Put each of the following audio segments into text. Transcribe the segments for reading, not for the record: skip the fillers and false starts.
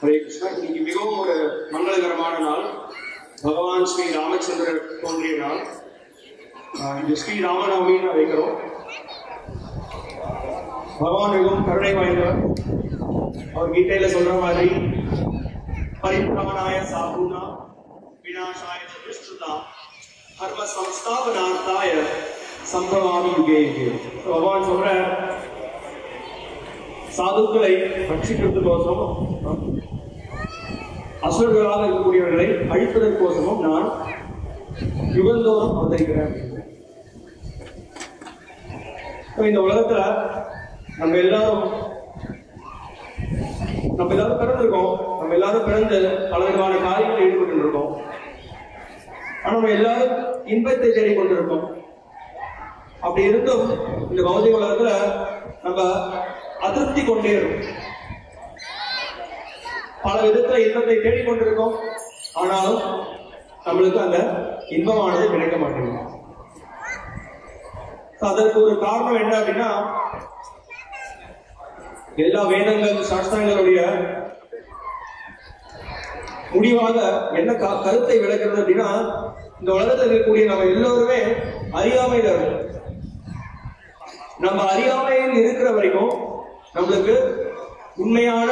ஹரே கிருஷ்ணா. இன்னைக்கு மிகவும் ஒரு மங்களகரமான நாள். பகவான் ஸ்ரீ ராமச்சந்திரர் தோன்றிய நாள். இது ஸ்ரீ ராமநவமின்னு அழைக்கிறோம். பகவான் மிகவும் கருணை வாய்ந்தவர். அவர் கீதையில சொல்ற மாதிரி பரித்ராணாய சாதுனா விநாசாய துஷ்கிருதா கர்ம சம்ஸ்தாபனார்த்தாய சம்பவாமி யுகே யுகே. பகவான் சொல்ற சாதுக்களை ரட்சிக்கிறதுக்கோசமும் அசுரர்களாக இருக்கக்கூடியவர்களை அழிப்பதற்கோசமும் நான் யுகந்தோறும் அவதரிக்கிறேன். இந்த உலகத்துல நம்ம எல்லாரும் பிறந்திருக்கோம். நம்ம எல்லாரும் பிறந்து பலவிதமான காரியங்களில் ஈடுபட்டு இருக்கோம். ஆனா நம்ம எல்லாரும் இன்பத்தை தேடிக் கொண்டிருக்கோம். அப்படி இருந்தும் இந்த பௌதிக உலகத்துல நம்ம அதிருப்தி கொண்டே இருக்கும். பல விதத்துல இன்பத்தை தேடிக்கொண்டிருக்கோம். ஆனாலும் நம்மளுக்கு அந்த இன்பமானது கிடைக்க மாட்டேங்குது. அதற்கு ஒரு காரணம் என்ன அப்படின்னா, எல்லா வேதங்கள் சாஸ்திரங்களுடைய முடிவாக என்ன கருத்தை விளக்குறது அப்படின்னா, இந்த உலகத்தில் இருக்கக்கூடிய நம்ம எல்லோருமே அறியாமையில இருக்கும். நம்ம அறியாமையில் இருக்கிற வரைக்கும் நம்மளுக்கு உண்மையான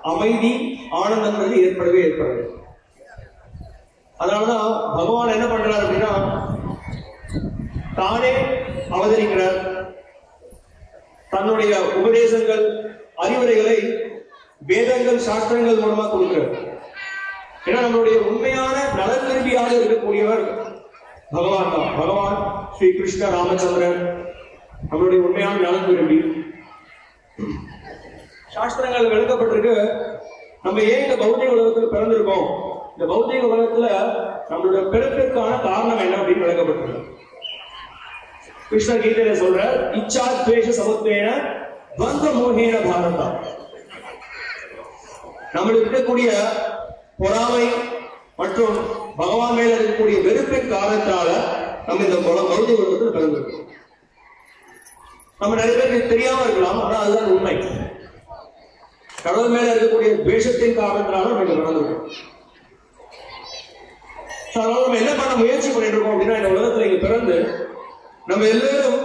அமைதி ஆனந்தங்கிறது ஏற்படவே ஏற்படாது. அதனாலதான் பகவான் என்ன பண்றார் அப்படின்னா, தானே அவதரிக்கிறார். தன்னுடைய உபதேசங்கள் அறிவுரைகளை வேதங்கள் சாஸ்திரங்கள் மூலமா கொடுக்கிறார். ஏன்னா நம்மளுடைய உண்மையான நலன் விரும்பியாக இருக்கக்கூடியவர் பகவான் தான். பகவான் ஸ்ரீ கிருஷ்ண ராமச்சந்திரன் நம்மளுடைய உண்மையான நலன் விரும்பி. சாஸ்திரங்கள் விளக்கப்பட்டிருக்கு. நம்ம ஏன் இந்த பௌத்திக உலகத்தில் பிறந்திருக்கோம், இந்த பௌத்திக உலகத்துல நம்மளுடைய பிறப்பிற்கான காரணம் என்ன அப்படின்னு விளக்கப்பட்டிருக்கு. கிருஷ்ண கீதையில சொல்ற இச்சா துவேஷ சமுத்வேன துவந்த மோகேன பாரதா. நம்மளுக்கு இருக்கக்கூடிய பொறாமை மற்றும் பகவான் மேல இருக்கக்கூடிய வெறுப்பின் காரணத்தால நம்ம இந்த பௌத்திக உலகத்தில் பிறந்திருக்கோம். நம்ம நிறைய பேருக்கு தெரியாம இருக்கலாம், ஆனா அதுதான் உண்மை. கடவுள் மேல இருக்கக்கூடிய துவேஷத்தின் காரணத்தினால நம்ம பிறந்திருக்கோம். நம்ம என்ன பண்ண முயற்சி பண்ணிட்டு இருக்கோம் அப்படின்னா, இந்த உலகத்துல இங்க பிறந்து நம்ம எல்லாரும்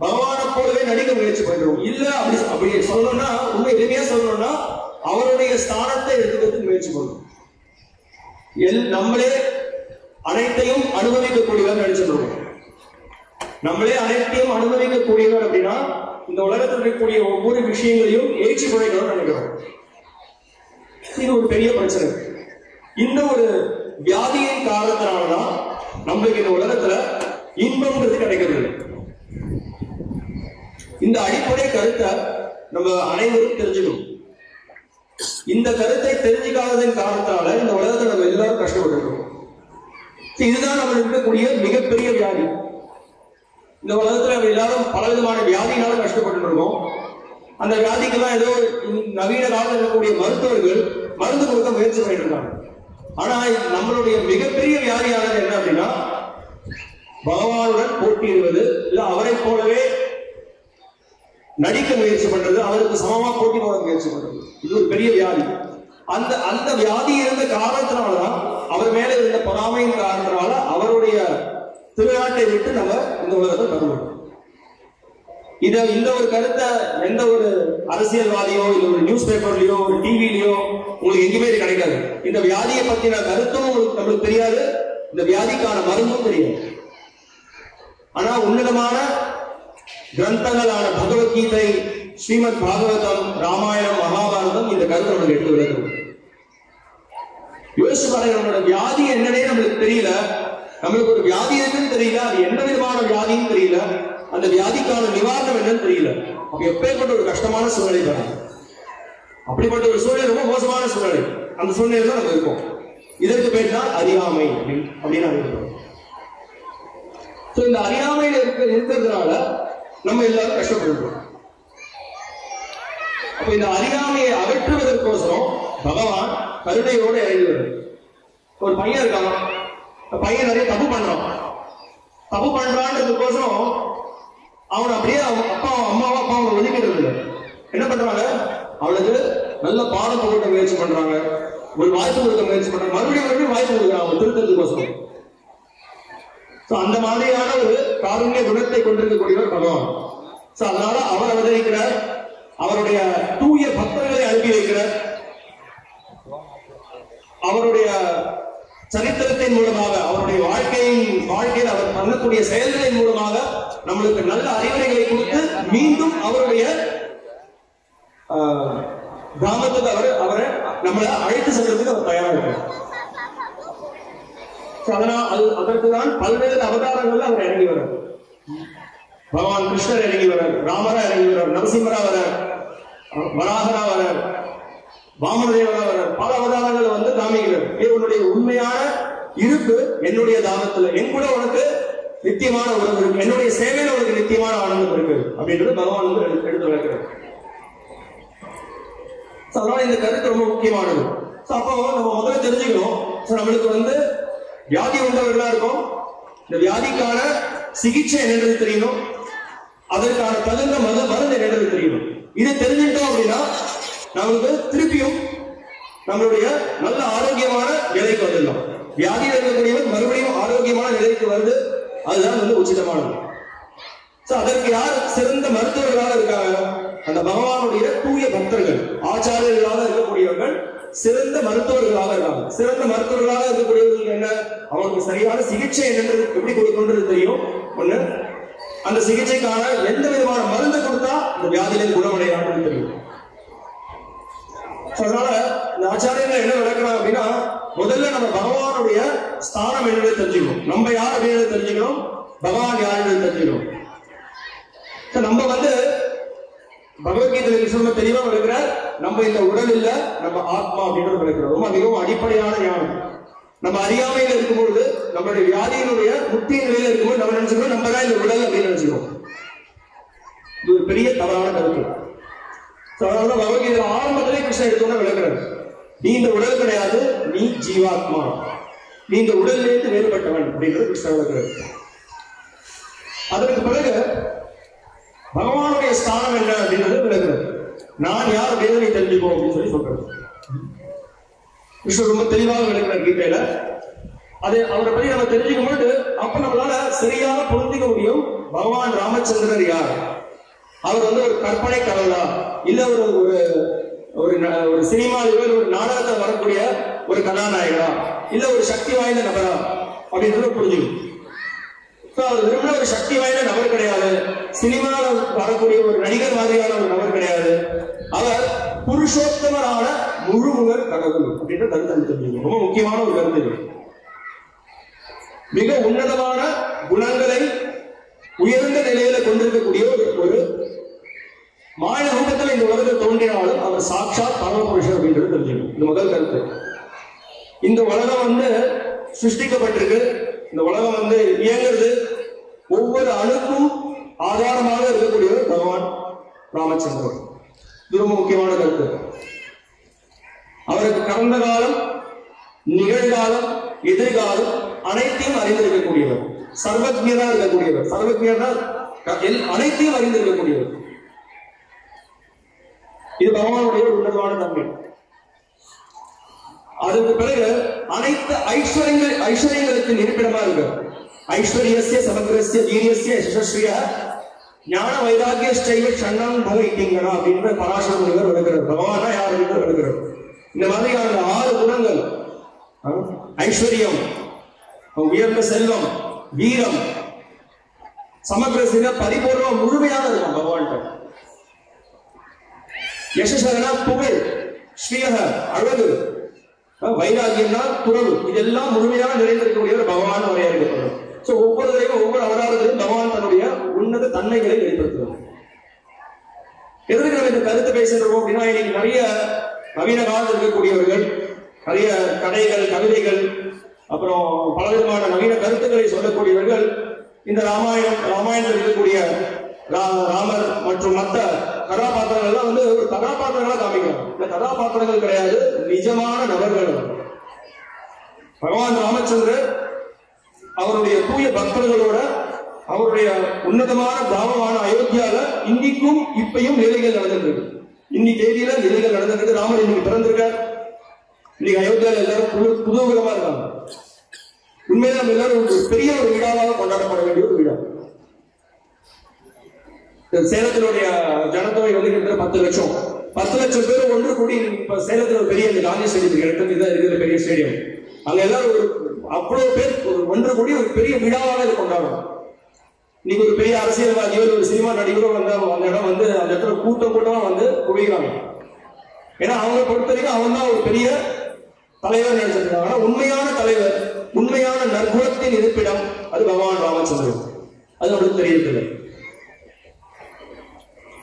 பகவானை போலவே நடிக்க முயற்சி பண்றோம். இல்ல அப்படி சொல்லணும்னா, உண்மை எளிமையா சொல்லணும்னா, அவருடைய ஸ்தானத்தை எடுத்துக்கிறதுக்கு முயற்சி பண்றோம். நம்மளே அனைத்தையும் அனுபவிக்கக்கூடியவர் நினைச்சிருக்கோம். நம்மளே அனைத்தையும் அனுபவிக்கக்கூடியவர் அப்படின்னா, இந்த உலகத்தில் இருக்கக்கூடிய ஒவ்வொரு விஷயங்களையும் ஏற்றி குறைக்கணும்னு நினைக்கிறோம். இது ஒரு பெரிய பிரச்சனை. இந்த ஒரு வியாதியின் காரணத்தினாலதான் நம்மளுக்கு இந்த உலகத்துல இன்பம்ன்றது கிடைக்கிறது. இந்த அடிப்படை கருத்தை நம்ம அனைவரும் தெரிஞ்சுக்கணும். இந்த கருத்தை தெரிஞ்சுக்காததின் காரணத்தால இந்த உலகத்துல நம்ம எல்லாரும் கஷ்டப்பட்டு இருக்கோம். இதுதான் நம்ம இருக்கக்கூடிய மிகப்பெரிய வியாதி. இந்த உலகத்துல நம்ம எல்லாரும் பலவிதமான வியாதினாலும் கஷ்டப்பட்டு இருக்கோம். அந்த வியாதிக்கெல்லாம் ஏதோ நவீன காலத்தில் இருக்கக்கூடிய மருத்துவர்கள் மருந்து கொடுக்க முயற்சி பண்ணிட்டு இருக்காங்க. ஆனா நம்மளுடைய மிகப்பெரிய வியாதியானது என்ன அப்படின்னா, பகவானுடன் போட்டியிடுவது, இல்ல அவரை போலவே நடிக்க முயற்சி பண்றது, அவருக்கு சமமா போட்டி போட முயற்சி பண்றது. இது ஒரு பெரிய வியாதி. அந்த வியாதி இருந்த காரணத்தினாலதான், அவர் மேல இருந்த பொறாமையின் காரணத்தினால அவருடைய திருநாட்டை விட்டு நம்ம இந்த உலகத்தை தருவோம். இந்த ஒரு கருத்தை எந்த ஒரு அரசியல்வாதியோ இல்ல ஒரு நியூஸ் பேப்பர்லயோ ஒரு டிவிலயோ உங்களுக்கு எங்கேயுமே இது கிடைக்காது. இந்த வியாதியை பத்தின கருத்தும் நம்மளுக்கு தெரியாது, இந்த வியாதிக்கான மருந்தும் தெரியாது. ஆனா உன்னதமான கிரந்தங்களான பகவத்கீதை, ஸ்ரீமத் பாகவதம், ராமாயணம், மகாபாரதம் இந்த கருத்தை நம்மளுக்கு எடுத்து விளக்குது. யோசிச்சு பாருங்க, நம்மளோட வியாதி என்னன்னே நம்மளுக்கு தெரியல. நம்மளுக்கு ஒரு வியாதி என்னன்னு தெரியல, அது என்ன விதமான வியாதின்னு தெரியல, அந்த வியாதிக்கான நிவாரணம் என்னன்னு தெரியல. அப்ப எப்பேற்பட்ட ஒரு கஷ்டமான சூழ்நிலை தான். அப்படிப்பட்ட ஒரு சூழ்நிலை ரொம்ப மோசமான சூழ்நிலை. அந்த சூழ்நிலை தான் நம்ம இருக்கோம். இதற்கு பேர் தான் அறியாமை அப்படின்னு அறிவிக்கிறோம். இந்த அறியாமையில இருக்கிறதுனால நம்ம எல்லாரும் கஷ்டப்படுறோம். அப்ப இந்த அறியாமையை அகற்றுவதற்கோசரம் பகவான் கருணையோட இறங்குவது. ஒரு பையன் இருக்கான், பையன் நிறைய தப்பு பண்றான்றதுக்கோசரம் அவன் அப்படியே அப்பா அம்மாவும் அப்பா அவனை ஒதுக்கிட்டு இல்லை. என்ன பண்றாங்க, அவனுக்கு நல்ல பாடம் கொடுக்க முயற்சி பண்றாங்க, ஒரு வாய்ப்பு கொடுக்க முயற்சி பண்றாங்க, மறுபடியும் வாய்ப்பு கொடுக்குறாங்க திருத்தத்துக்கோசரம். அந்த மாதிரியான ஒரு காருண்ய குணத்தை கொண்டிருக்கக்கூடியவர் பகவான். அதனால அவர் அவதரிக்கிறார், அவருடைய தூய பக்தர்களை அனுப்பி வைக்கிறார், அவருடைய சரித்திரத்தின் மூலமாக, அவருடைய வாழ்க்கையில் அவர் பண்ணக்கூடிய செயல்களின் மூலமாக நம்மளுக்கு நல்ல அறிவுரைகளை கொடுத்து மீண்டும் அவருடைய கிராமத்துக்கு அவரை நம்மளை அழைத்து செல்றதுக்கு அவர் தயாரா இருக்கிறார். அதற்குதான் பல்வேறு அவதாரங்கள்ல அவர் இறங்கி வர்றார். பகவான் கிருஷ்ணர் இறங்கி வர்றார், ராமரா இறங்கி வர்றார், நரசிம்மரா வர்றார், வராகரா வர்றார், வாமனதேவரா வர்றார். பல அவதாரங்களை வந்து காமிக்கிறார். இவனுடைய உண்மையான இருப்பு என்னுடைய தானத்துல, என் கூட உனக்கு நித்தியமான உறவு இருக்கு, என்னுடைய சேவையில உனக்கு நித்தியமான ஆனந்தம் இருக்கு அப்படின்றது பகவான் வந்து எடுத்து விளக்கிறார். அதனால இந்த கருத்து ரொம்ப முக்கியமானது. அப்போ நம்ம முதல்ல தெரிஞ்சுக்கணும், நம்மளுக்கு வந்து வியாதி உண்டவர்களா இருக்கும், இந்த வியாதிக்கான சிகிச்சை என்னன்றது தெரியணும், அதற்கான தகுந்த மருந்து என்னன்றது தெரியணும். இதை தெரிஞ்சுட்டோம் அப்படின்னா நமக்கு திருப்பியும் நம்மளுடைய நல்ல ஆரோக்கியமான நிலைக்கு வந்துடலாம். வியாதியில் இருக்கக்கூடியவர் மறுபடியும் ஆரோக்கியமான நிலைக்கு வருது, அதுதான் வந்து உச்சிதமானது. அதற்கு யார் சிறந்த மருத்துவர்களாக இருக்காங்க? அந்த பகவானுடைய தூய பக்தர்கள், ஆச்சாரியர்களாக இருக்கக்கூடியவர்கள் சிறந்த மருத்துவர்களாக இருக்காங்க. சிறந்த மருத்துவர்களாக இருக்கக்கூடியவர்கள் என்ன, அவங்களுக்கு சரியான சிகிச்சை என்னன்றது எப்படி கொடுக்கணுன்றது தெரியும். ஒண்ணு, அந்த சிகிச்சைக்கான எந்த விதமான மருந்து கொடுத்தா இந்த வியாதியில குணமடையான்னு தெரியும். அதனால இந்த ஆச்சாரியர்கள் என்ன நடக்கிறாங்க அப்படின்னா, முதல்ல நம்ம பகவானுடைய ஸ்தானம் என்னன்னு தெரிஞ்சுக்கணும், நம்ம யார் அப்படின்னு தெரிஞ்சுக்கணும், பகவான் யார் என்று தெரிஞ்சுக்கணும். நம்ம வந்து பகவத்கீதையில கிருஷ்ணன் தெளிவா விளக்குறார், நம்ம இந்த உடல் இல்ல, நம்ம ஆத்மா அப்படின்னு விளக்குறோம். ரொம்ப மிகவும் அடிப்படையான ஞானம். நம்ம அறியாமையில இருக்கும்பொழுது, நம்மளுடைய வியாதியினுடைய முக்கிய நிலையில இருக்கும்போது நம்ம நினைச்சுக்கிறோம் நம்ம தான் இந்த உடல் அப்படின்னு நினைச்சுக்கிறோம். இது ஒரு பெரிய தவறான கருத்து. அதனால பகவத்கீதை ஆரம்பத்திலே கிருஷ்ணன் எடுத்தோன்னு விளக்குறாரு, நீ இந்த உடல் கிடையாது, நீ ஜீவாத்மா, நீ இந்த உடல்லேருந்து வேறுபட்டவன் அப்படின்றது கிருஷ்ணன் விளக்குறாரு. அதற்கு பிறகு பகவானுடைய ஸ்தானம் என்ன அப்படின்றது விளக்குறது. நான் யார் அப்படின்னு நீ தெரிஞ்சுக்கோ அப்படின்னு சொல்றது கிருஷ்ணர் ரொம்ப தெளிவாக விளக்குறார் கீதையில. அதை அவரை பத்தி நம்ம தெரிஞ்சுக்கும் பொழுது அப்ப நம்மளால சரியாக புரிஞ்சுக்க முடியும், பகவான் ராமச்சந்திரர் யார், அவர் வந்து ஒரு கற்பனை கடவுளா, இல்ல ஒரு சினிமாவில ஒரு நாடகத்தில் வரக்கூடிய ஒரு கதாநாயகா, இல்ல ஒரு சக்தி வாய்ந்த நபரா அப்படின்றத புரிஞ்சுக்கும். அவர் விரும்பின ஒரு சக்தி வாய்ந்த நபர் கிடையாது, சினிமாவில் வரக்கூடிய ஒரு நடிகர் மாதிரியான ஒரு நபர் கிடையாது, அவர் புருஷோத்தமரான முழுமுதல் கடவுள் அப்படின்ற கருத்து தெரிஞ்சுக்கணும். ரொம்ப முக்கியமான ஒரு கருத்து. மிக உன்னதமான குணங்களை உயர்ந்த நிலையில கொண்டிருக்கக்கூடிய ஒரு மாய ரூபத்தில் இந்த உலகத்தில் தோன்றினாலும் அவர் சாட்சாத் பரமபுருஷர் அப்படின்றது தெரிஞ்சுக்கணும். இந்த முதல் கருத்து. இந்த உலகம் வந்து சிருஷ்டிக்கப்பட்டிருக்கு, இந்த உலகம் வந்து இயங்குறது, ஒவ்வொரு அணுக்கும் ஆதாரமாக இருக்கக்கூடியவர் பகவான் ராமச்சந்திரன். இது ரொம்ப முக்கியமான கருத்து. அவருக்கு கடந்த காலம், நிகழ்காலம், எதிர்காலம் அனைத்தையும் அறிந்திருக்கக்கூடியவர், சர்வஜ்ஞரா இருக்கக்கூடியவர். சர்வஜ்ஞர்னா அனைத்தையும் அறிந்திருக்கக்கூடியவர். இது பகவானுடைய உன்னதமான தன்மை. அதுக்கு பிறகு அனைத்து ஐஸ்வர்யங்களுக்கு இருப்பிடமா இருக்கு. ஐஸ்வர்யஸ்ய சமக்ரஸ்ய வீரியஸ்ய யசஸ்ஸ்ரிய ஞான வைராகிய ஸ்டைவ சன்னம் பகவதிங்கனா அப்படின்ற பராசர முனிவர் விளக்குறார். பகவானா யார் என்று விளக்குறார். இந்த மாதிரியான 6 குணங்கள், ஐஸ்வர்யம், உயர்ந்த செல்வம், வீரம், சமக்ரஸ்ய பரிபூர்ணம் முழுமையாக இருக்கும் பகவான்கிட்ட. யசஸ்னா புகழ், ஸ்ரீயக அழகு, வைராகியம்னா துறவு, இதெல்லாம் முழுமையாக நிறைந்திருக்கக்கூடியவர் பகவான் வரையறுக்கப்படும். ஒவ்வொருவரையும் ஒவ்வொரு அவதாரத்திலும் பகவான் தன்னுடைய உன்னத தன்மைகளை வெளிப்படுத்துவார். எதற்கு நம்ம இந்த கருத்து பேசுறோம் அப்படின்னா, இன்னைக்கு நிறைய நவீன காலத்தில் இருக்கக்கூடியவர்கள் நிறைய கதைகள், கவிதைகள், அப்புறம் பலவிதமான நவீன கருத்துக்களை சொல்லக்கூடியவர்கள் இந்த ராமாயணத்தில் இருக்கக்கூடிய ராமர் மற்றும் மற்ற கதாபாத்திரங்கள் எல்லாம் வந்து ஒரு கதாபாத்திரங்களா காமிக்கிறாங்க. இந்த கதாபாத்திரங்கள் கிடையாது, நிஜமான நபர்கள். பகவான் ராமச்சந்திரர் அவருடைய தூய பக்தர்களோட அவருடைய உன்னதமான கிராமமான அயோத்தியால இன்னைக்கும் இப்பையும் வேலைகள் நடந்துட்டு இருக்கு. இன்னைக்கு தேதியில விதைகள் நடந்திருக்கு. ராமர் இன்னைக்கு பிறந்திருக்கார். இன்னைக்கு அயோத்தியாவில் எல்லாரும் புதுவிதமா இருக்காங்க. உண்மையில நம்ம எல்லாரும் ஒரு பெரிய ஒரு விழாவாக கொண்டாடப்பட வேண்டிய ஒரு விழா. சேலத்தினுடைய ஜனத்தொகை வந்து 10 லட்சம். 10 லட்சம் பேர் ஒன்று கூடி இப்ப சேலத்துல ஒரு பெரிய காந்தி ஸ்டேடியம் இருக்கிற பெரிய ஸ்டேடியம். அங்க எல்லாரும் ஒரு அவ்வளவு பேர் ஒன்று கூடி ஒரு பெரிய விழாவாக இது கொண்டாடணும். இன்னைக்கு ஒரு பெரிய அரசியல்வாதியோ ஒரு சினிமா நடிகரோ வந்து அந்த இடம் வந்து அந்த இடத்துல கூட்டமா வந்து குவிக்கிறாங்க. ஏன்னா அவங்களை பொறுத்த வரைக்கும் அவன் தான் ஒரு பெரிய தலைவர் நினைச்சிருக்காங்க. ஆனா உண்மையான தலைவர், உண்மையான நற்குணத்தின் இருப்பிடம் அது பகவான் ராமச்சந்திரன். அது நம்மளுக்கு தெரியவில்லை.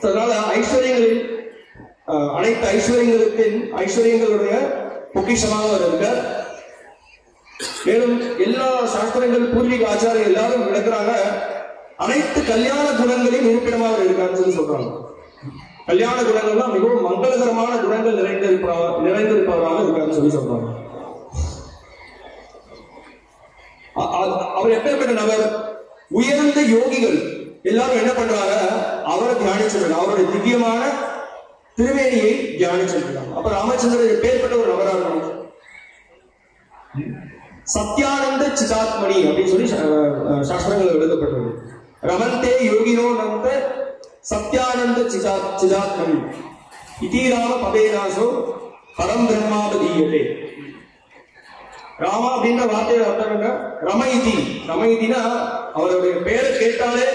அதனால ஐஸ்வர்யங்களில் அனைத்து ஐஸ்வர்யங்களுடைய பொக்கிஷமாக அவர் இருக்கார். மேலும் எல்லா சாஸ்திரங்கள் பூர்வீக ஆச்சாரம் எல்லாரும் விளக்குறாங்க, அனைத்து கல்யாண குணங்களின் இருப்பிடமாக அவர் இருக்காருன்னு சொல்லி சொல்றாங்க. கல்யாண குணங்கள்லாம் மிகவும் மங்களகரமான குணங்கள் நிறைந்திருப்பவராக இருக்காருன்னு சொல்லி சொல்றாங்க. அவர் எப்பேற்பட்ட நபர்? உயர்ந்த யோகிகள் எல்லாரும் என்ன பண்றாங்க? அவரை தியானிச்சிருக்காங்க. அவருடைய திவ்யமான திருமேனியை தியானிச்சிருக்காங்க. அப்ப ராமச்சந்திரன் எப்பேற்பட்ட ஒரு நபராக சத்யானந்த சிதாத்மணி அப்படின்னு சொல்லி சாஸ்திரங்கள் எழுதப்பட்டது. ரமந்தே யோகினோ நந்த சத்யானந்த சிதாத்மணி இதிராம பதேனாசோ பரம் பிரம்மாவதீயதே. ராமா அப்படின்ற வார்த்தையோட அர்த்தம் என்ன? ரமயிதி. ரமயிதினா அவருடைய பெயரை கேட்டாலே,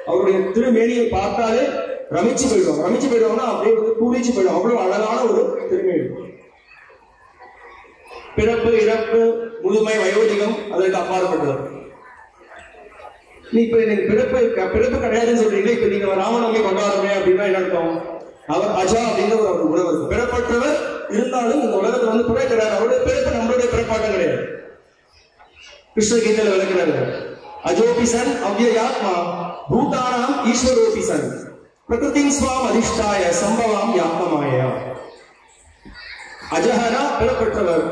அவருடைய திருமேனியை பார்த்தாலே ரமிச்சு போயிடுவாங்க. ரமிச்சு போயிடுவாங்கன்னா அப்படியே வந்து பூரிச்சு போயிடுவாங்க. அவ்வளவு அழகான ஒரு திருமேனி. பிறப்பு, இறப்பு, முதுமை, வயோதிகம் அதற்கு அப்பாற்பட்டது. இப்ப எனக்கு பிறப்பு கிடையாதுன்னு சொல்றீங்களே, இப்ப நீங்க ராமநவமி கொண்டாடுறே அப்படின்னா என்ன அர்த்தம்? அவர் அஜா அப்படிங்கிற ஒரு குணம் இருக்கு. பிறப்பற்றவர் இருந்தாலும் இந்த உலகத்துல வந்து பிறகு கிடையாது. அவருடைய பிறப்பு நம்மளுடைய பிறப்பாட்டம் கிடையாது. கிருஷ்ண கீதையில விளக்குறாரு, அஜோபிசன் அவ்யயாத்மா பூதானாம் ஈஸ்வரோபிசன் பிரகிருதிம் ஸ்வாம் அதிஷ்டாய சம்பவாம் யாத்மமாயா. அஜஹனா பிறப்பற்றவர்,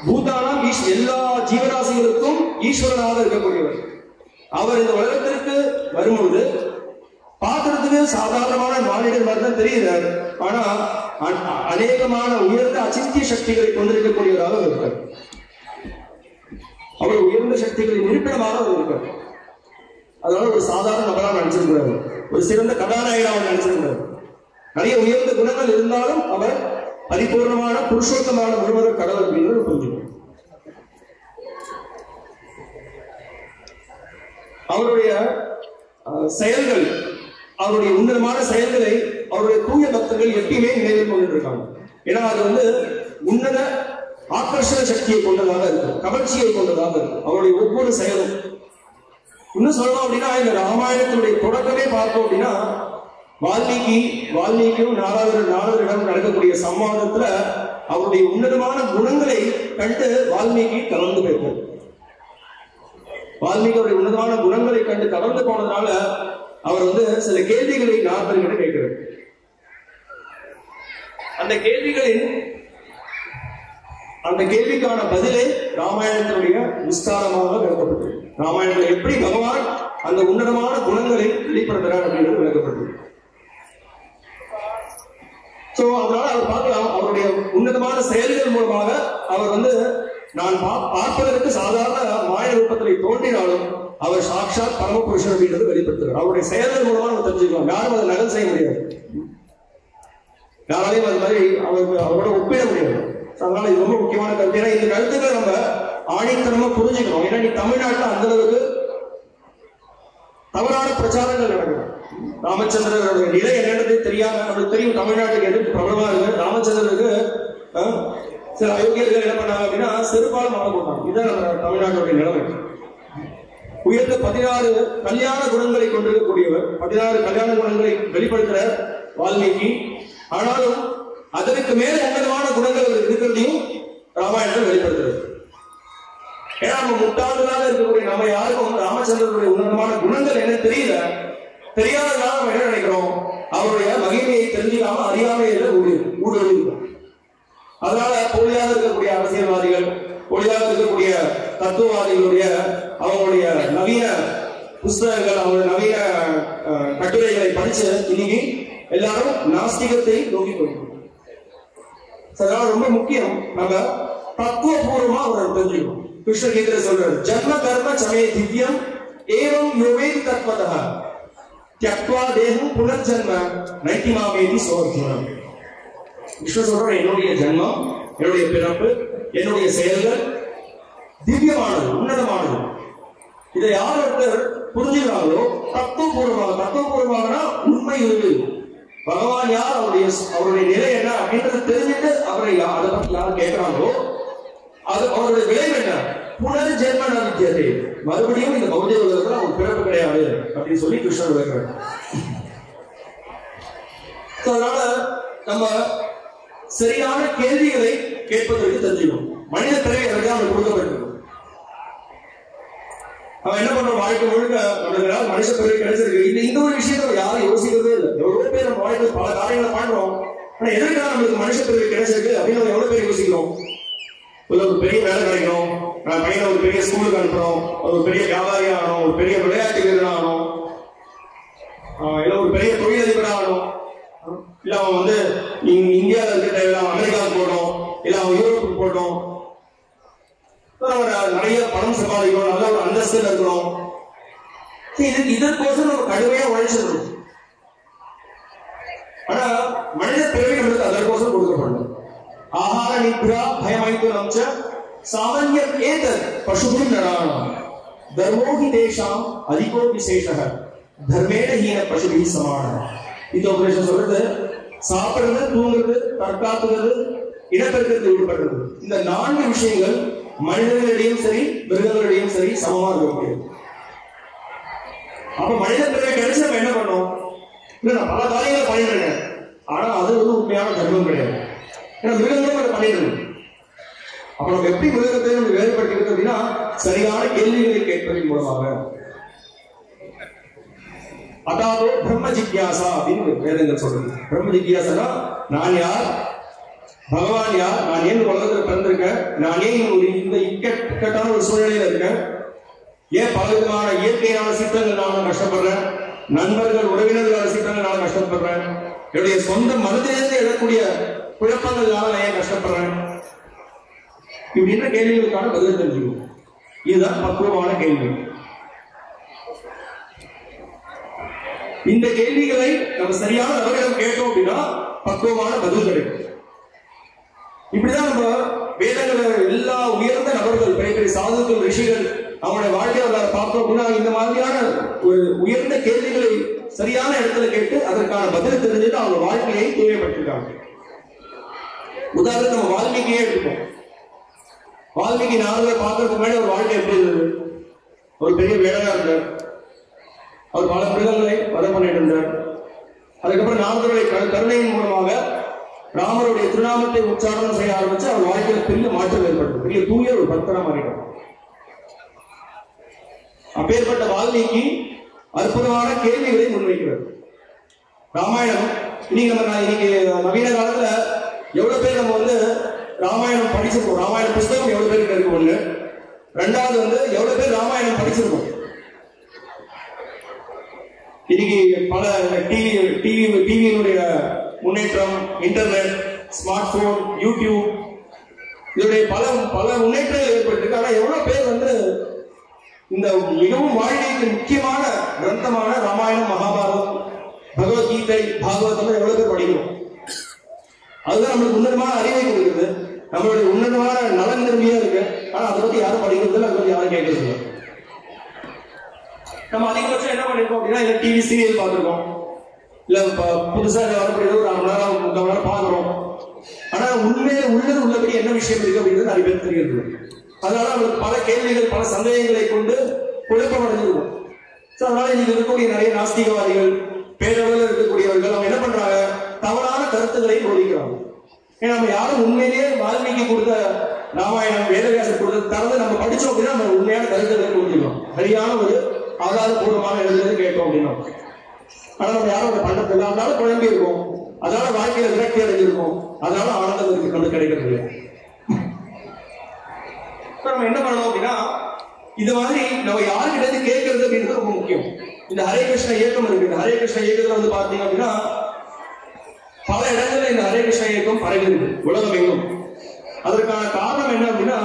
பூதானாம் எல்லா ஜீவராசிகளுக்கும் ஈஸ்வரனாக இருக்கக்கூடியவர். அவர் இந்த உலகத்திற்கு வரும்பொழுது பார்க்கறதுக்கு சாதாரணமான மானிடர் மாதிரி தான் தெரிகிறார். ஆனா அநேகமான உயர்ந்த அச்சிந்திய சக்திகளை கொண்டிருக்கக்கூடியவராக இருக்கார். அவர் உயர்ந்த சக்திகளின் இருப்பிடமாக அவர் இருக்கார். அதனால ஒரு சாதாரண நபராக நினைச்சிருக்கிறார். ஒரு சிறந்த கதாநாயகனாக நினைச்சிருக்கிறார். நிறைய உயர்ந்த குணங்கள் இருந்தாலும் அவர் பரிபூர்ணமான புருஷோத்தமான முழுவதற்கு கடவுள் அப்படின்னு புரிஞ்சுக்கணும். அவருடைய செயல்கள், அவருடைய உன்னதமான செயல்களை அவருடைய தூய பக்தர்கள் எப்பயுமே நினைவில் கொண்டு இருக்காங்க. ஏன்னா அது வந்து உன்னத ஆக்கர்ஷண சக்தியை கொண்டதாக இருக்கு, கவர்ச்சியை கொண்டதாக இருக்கு அவருடைய ஒவ்வொரு செயலும். இன்னும் சொல்லணும் அப்படின்னா, இந்த ராமாயணத்தினுடைய தொடக்கமே பார்த்தோம் அப்படின்னா, வால்மீகியும் நாரதரிடம் நடக்கக்கூடிய சம்வாதத்துல அவருடைய உன்னதமான குணங்களை கண்டு வால்மீகி கலந்து போயிருக்கார். வால்மீகியோடைய உன்னதமான குணங்களை கண்டு கலந்து போனதுனால அவர் வந்து சில கேள்விகளை நாரதர்கிட்ட கேட்கிறார். அந்த கேள்விக்கான பதிலே ராமாயணத்தினுடைய விஸ்தாரமாக விளக்கப்பட்டது. ராமாயணத்தில் எப்படி பகவான் அந்த உன்னதமான குணங்களை வெளிப்படுத்துறார் அப்படின்றது விளக்கப்பட்டது. சோ அதனால அவர் பார்க்கலாம், அவருடைய உன்னதமான செயல்கள் மூலமாக அவர் வந்து நான் பார்ப்பதற்கு சாதாரண மாய ரூபத்தில் தோன்றினாலும் அவர் சாட்சாத் பரமபுருஷன் அப்படின்றது வெளிப்படுத்துறார். அவருடைய செயல்கள் மூலமா நம்ம தெரிஞ்சுக்கலாம். யாரும் அதை நகல் செய்ய முடியாது, யாராலையும் அது மாதிரி அவரோட ஒப்பிட முடியாது. அதனால இது ரொம்ப முக்கியமான கருத்து. ஏன்னா இந்த கருத்துக்களை நம்ம ஆணித்தனமா புரிஞ்சுக்கணும். ஏன்னா நீ தமிழ்நாட்டில் அந்த அளவுக்கு தவறான பிரச்சாரங்கள் நடக்குது. ராமச்சந்திரனுடைய நிலை என்னன்றது தெரியாம நம்மளுக்கு தெரியும். தமிழ்நாட்டுக்கு எது பிரபலமா இருக்கு, ராமச்சந்திரனுக்கு சில அயோக்கியர்கள் என்ன பண்ணாங்க அப்படின்னா செருப்பால் மாலை போட்டாங்க. இதுதான் நம்ம தமிழ்நாட்டுடைய நிலைமை. உயர்ந்த 16 கல்யாண குணங்களை கொண்டிருக்கக்கூடியவர், 16 கல்யாண குணங்களை வெளிப்படுத்துற வால்மீகி. ஆனாலும் அதற்கு மேல உன்னதமான குணங்கள் இருக்கிறதையும் ராமாயணத்தில் வெளிப்படுத்துறது. ஏன்னா நம்ம முட்டாள்களாக இருக்கக்கூடிய நம்ம யாருக்கும் ராமச்சந்திரனுடைய உன்னதமான குணங்கள் என்ன தெரியல. தெரியாதனால நம்ம என்ன நினைக்கிறோம், அவருடைய மகிமையை தெரிஞ்சுக்காம அறியாமையில ஊடுருவிக்கிறோம். அதனால போலியாக இருக்கக்கூடிய அரசியல்வாதிகள், போலியாக இருக்கக்கூடிய தத்துவவாதிகளுடைய அவங்களுடைய நவீன புஸ்தகங்கள், அவங்களுடைய நவீன கட்டுரைகளை படிச்சு இன்னைக்கு எல்லாரும் நாஸ்திகத்தை நோக்கி போயிடும். அதனால ரொம்ப முக்கியம் நம்ம தத்துவபூர்வமா அவரை தெரிஞ்சுக்கணும். கிருஷ்ண கீதையில சொல்றாரு, ஜன்ம கர்ம சமய திவ்யம் ஏவம் யோவேதி தத்வதः த்யக்த்வா தேஹம் புனர்ஜன்ம நைதி மாமேதி சோர்ஜுனம். கிருஷ்ண சொல்ற, என்னுடைய ஜன்மம், என்னுடைய பிறப்பு, என்னுடைய செயல்கள் திவ்யமானது, உன்னதமானது. இதை யார் ஒருத்தர் புரிஞ்சுக்கிறாங்களோ தத்துவபூர்வமாக உண்மை இருக்கு, பகவான் யார், அவருடைய நிலை என்ன அப்படின்றது தெரிஞ்சுட்டு அவரை அதை பத்தி யார் கேட்கிறாங்களோ அது அவருடைய விளைவு என்ன, புனர்ஜென்ம வித்தியதை, மறுபடியும் இந்த பௌதிக உலகத்துல அவங்க பிறப்பு கிடையாது அப்படின்னு சொல்லி கிருஷ்ணர் விளக்குறாரு. அதனால நம்ம சரியான கேள்விகளை கேட்பதற்கு தெரிஞ்சுக்கணும். மனித பிறகு எனக்கு அவனுக்கு கொடுக்கப்பட்டிருக்கும். அவன் என்ன பண்ற, வாழ்க்கை முழுக்க நம்மளுக்கு மனுஷ பிறகு கிடைச்சிருக்கு. இந்த ஒரு விஷயத்த யாரும் யோசிக்கிறதே இல்லை. எவ்வளவு பேர் நம்ம வாழ்க்கை பல காரியங்களை பண்றோம், ஆனா எதற்காக நம்மளுக்கு மனுஷ பிறகு கிடைச்சிருக்கு அப்படின்னு நம்ம எவ்வளவு பேர் யோசிக்கிறோம். ஒரு பெரிய வேலை கிடைக்கணும், பையனை ஒரு பெரிய ஸ்கூலுக்கு அனுப்புறோம், ஒரு பெரிய வியாபாரி ஆகணும், ஒரு பெரிய விளையாட்டு வீரர் ஆகணும், இல்ல ஒரு பெரிய தொழிலதிபர் ஆகணும், இல்ல அவன் வந்து இந்தியாவில் இருக்க அமெரிக்காவுக்கு போட்டோம், இல்ல அவன் யூரோப்புக்கு போட்டோம், நிறைய பணம் சம்பாதிக்கணும், நல்ல ஒரு அந்தஸ்துல இருக்கணும். இதற்கோசம் நம்ம கடுமையா உழைச்சிடணும். ஆனா மனித பிறவி நம்மளுக்கு அதற்கோசம் கொடுக்கப்படணும். ஆஹார நித்ரா பயமைத்துனம் ச சாமான்யம் ஏதத் பசுபின் நராணாம் தர்மோஹி தேஷாம் அதிகோ விசேஷः தர்மேண ஹீன பசுபிஹி சமானः. இந்த உபதேசம் சொல்றது, சாப்பிடுறது, தூங்குறது, தற்காத்துறது, இனப்பெருக்கத்தில் ஈடுபடுறது, இந்த 4 விஷயங்கள் மனிதர்களிடையும் சரி மிருகங்களிடையும் சரி சமமா இருக்க முடியாது. அப்ப மனித பிறகு கிடைச்சு நம்ம என்ன பண்ணோம், இல்ல நான் பல காரியங்களை பண்ணிட்டு இருக்கேன், ஆனா அது வந்து உண்மையான தர்மம் கிடையாது. ஏன்னா மிருகங்களும் அதை பண்ணிட்டு இருக்கு. அப்ப நம்ம எப்படி மிருகத்தை நம்ம வேறுபடுத்திக்கிறது அப்படின்னா, சரியான கேள்விகளை கேட்பதன் மூலமாக. அதாவது பிரம்ம ஜிக்யாசா அப்படின்னு வேதங்கள் சொல்றது. பிரம்ம ஜிக்யாசனா, நான் யார், பகவான் யார், நான் ஏன் உலகத்தில் பிறந்திருக்கேன், நான் ஏன் இந்த இக்கட்டான ஒரு சூழ்நிலையில இருக்கேன், ஏன் பல விதமான இயற்கையான சீற்றங்கள் நான் கஷ்டப்படுறேன், நண்பர்கள் உறவினர்களான சீற்றங்கள் நான் கஷ்டப்படுறேன், என்னுடைய சொந்த மனதிலிருந்து எழக்கூடிய குழப்பங்களால நான் ஏன் கஷ்டப்படுறேன், இப்படின்ற கேள்விகளுக்கான பதில் தெரிஞ்சுக்கணும். இதுதான் பக்குவமான கேள்வி. இந்த கேள்விகளை நம்ம சரியான நபர்களிடம் கேட்டோம் அப்படின்னா பக்குவமான பதில் கிடைக்கும். இப்படிதான் நம்ம வேதங்கள எல்லா உயர்ந்த நபர்கள், பெரிய பெரிய சாதுக்கள், ரிஷிகள், அவங்களுடைய வாழ்க்கையை பார்த்தோம் அப்படின்னா இந்த மாதிரியான ஒரு உயர்ந்த கேள்விகளை சரியான இடத்துல கேட்டு அதற்கான பதில் தெரிஞ்சுட்டு அவங்க வாழ்க்கையை தூய்மைப்படுத்திருக்காங்க. உதாரணத்துக்கு நம்ம வால்மீகியே எடுத்துப்போம். வால்மீகி நாரதரை பார்க்கறதுக்கு முன்னாடி ஒரு வாழ்க்கை எப்படி இருந்தது, ஒரு பெரிய வேடனா இருந்தார், அவர் பல மிருகங்களை வதம் பண்ணிட்டு இருந்தார். அதுக்கப்புறம் நாரதருடைய கருணையின் மூலமாக ராமருடைய திருநாமத்தை உச்சாரணம் செய்ய ஆரம்பிச்சு அவர் வாழ்க்கையில பெரிய மாற்றம் ஏற்பட்டது, பெரிய தூய ஒரு பக்தனா மாறிட்டார். அப்பேற்பட்ட வால்மீகி அற்புதமான கேள்விகளை முன்வைக்கிறார். ராமாயணம் இன்னைக்கு நவீன காலத்துல எவ்வளவு பேர் நம்ம வந்து ராமாயணம் படிச்சிருக்கோம், ராமாயண புஸ்தகம் எவ்வளவு பேருக்கு இருக்கு ஒண்ணு, ரெண்டாவது வந்து எவ்வளவு பேர் ராமாயணம் படிச்சிருக்கோம். இன்னைக்கு பல டிவியினுடைய முன்னேற்றம், இன்டர்நெட், ஸ்மார்ட் போன், யூடியூப், இதனுடைய பல முன்னேற்றங்கள் ஏற்பட்டிருக்கு. ஆனா எவ்வளவு பேர் வந்து இந்த மிகவும் வாழ்க்கைக்கு முக்கியமான கிரந்தமான ராமாயணம், மகாபாரதம், பகவத்கீதை, பாகவதம் எவ்வளவு பேர் படிக்கிறோம்? அதுதான் நம்மளுக்கு உன்னதமான அறிவை கொடுக்குது, நம்மளுடைய உன்னதமான நலன் திரும்பியா இருக்கு. ஆனா அதை பத்தி யாரும் படிக்கிறது இல்லை, அதை பத்தி யாரும் கேட்கறது இல்லை. நம்ம அதிகபட்சம் என்ன பண்ணிருக்கோம் அப்படின்னா, இல்ல டிவி சீரியல் பார்த்துருக்கோம், இல்ல புதுசா வரக்கூடிய ஒரு 1/2 மணி நேரம் 3/4 மணி நேரம் பாக்குறோம். ஆனா உண்மையில உள்ளபடி என்ன விஷயம் இருக்கு அப்படின்றது நிறைய பேர் தெரிகிறது. அதனால அவங்களுக்கு பல கேள்விகள், பல சந்தேகங்களை கொண்டு குழப்பம் அடைஞ்சிருக்கும். அதனால இன்னைக்கு இருக்கக்கூடிய நிறைய நாஸ்திகவாதிகள், பேரளவில் இருக்கக்கூடியவர்கள் அவங்க என்ன பண்றாங்க, தவறான கருத்துக்களை போதிக்கிறாங்க. ஏன்னா நம்ம யாரும் உண்மையிலேயே வால்மீகி கொடுத்த ராமாயணம், வேதவியாசர் கொடுத்த தரந்து நம்ம படிச்சோம் அப்படின்னா நம்ம உண்மையான கருத்துக்களை புரிஞ்சுக்கணும், சரியான ஒரு ஆதாரபூர்வமான எழுதுறது கேட்டோம் அப்படின்னா. ஆனா நம்ம யாரும் அதை பண்றது இல்லை, அதனால குழம்பி இருக்கும், அதனால வாழ்க்கையில விரக்தி அடைஞ்சிருக்கும், அதனால ஆனந்தம் இருக்கு கிடைக்கிறது இல்லை. நம்ம என்ன பண்ணணும் அப்படின்னா, இது மாதிரி நம்ம யாருக்கிட்ட கேட்கறது அப்படின்றது ரொம்ப முக்கியம். இந்த ஹரே கிருஷ்ண இயக்கம் இருக்கு. இந்த ஹரே கிருஷ்ண இயக்கத்துல வந்து பாத்தீங்க அப்படின்னா பல இடங்கள்ல இந்த ஹரே கிருஷ்ண இயக்கம் பரவிருக்கு உலகம் எங்கும். அதற்கான காரணம் என்ன அப்படின்னா,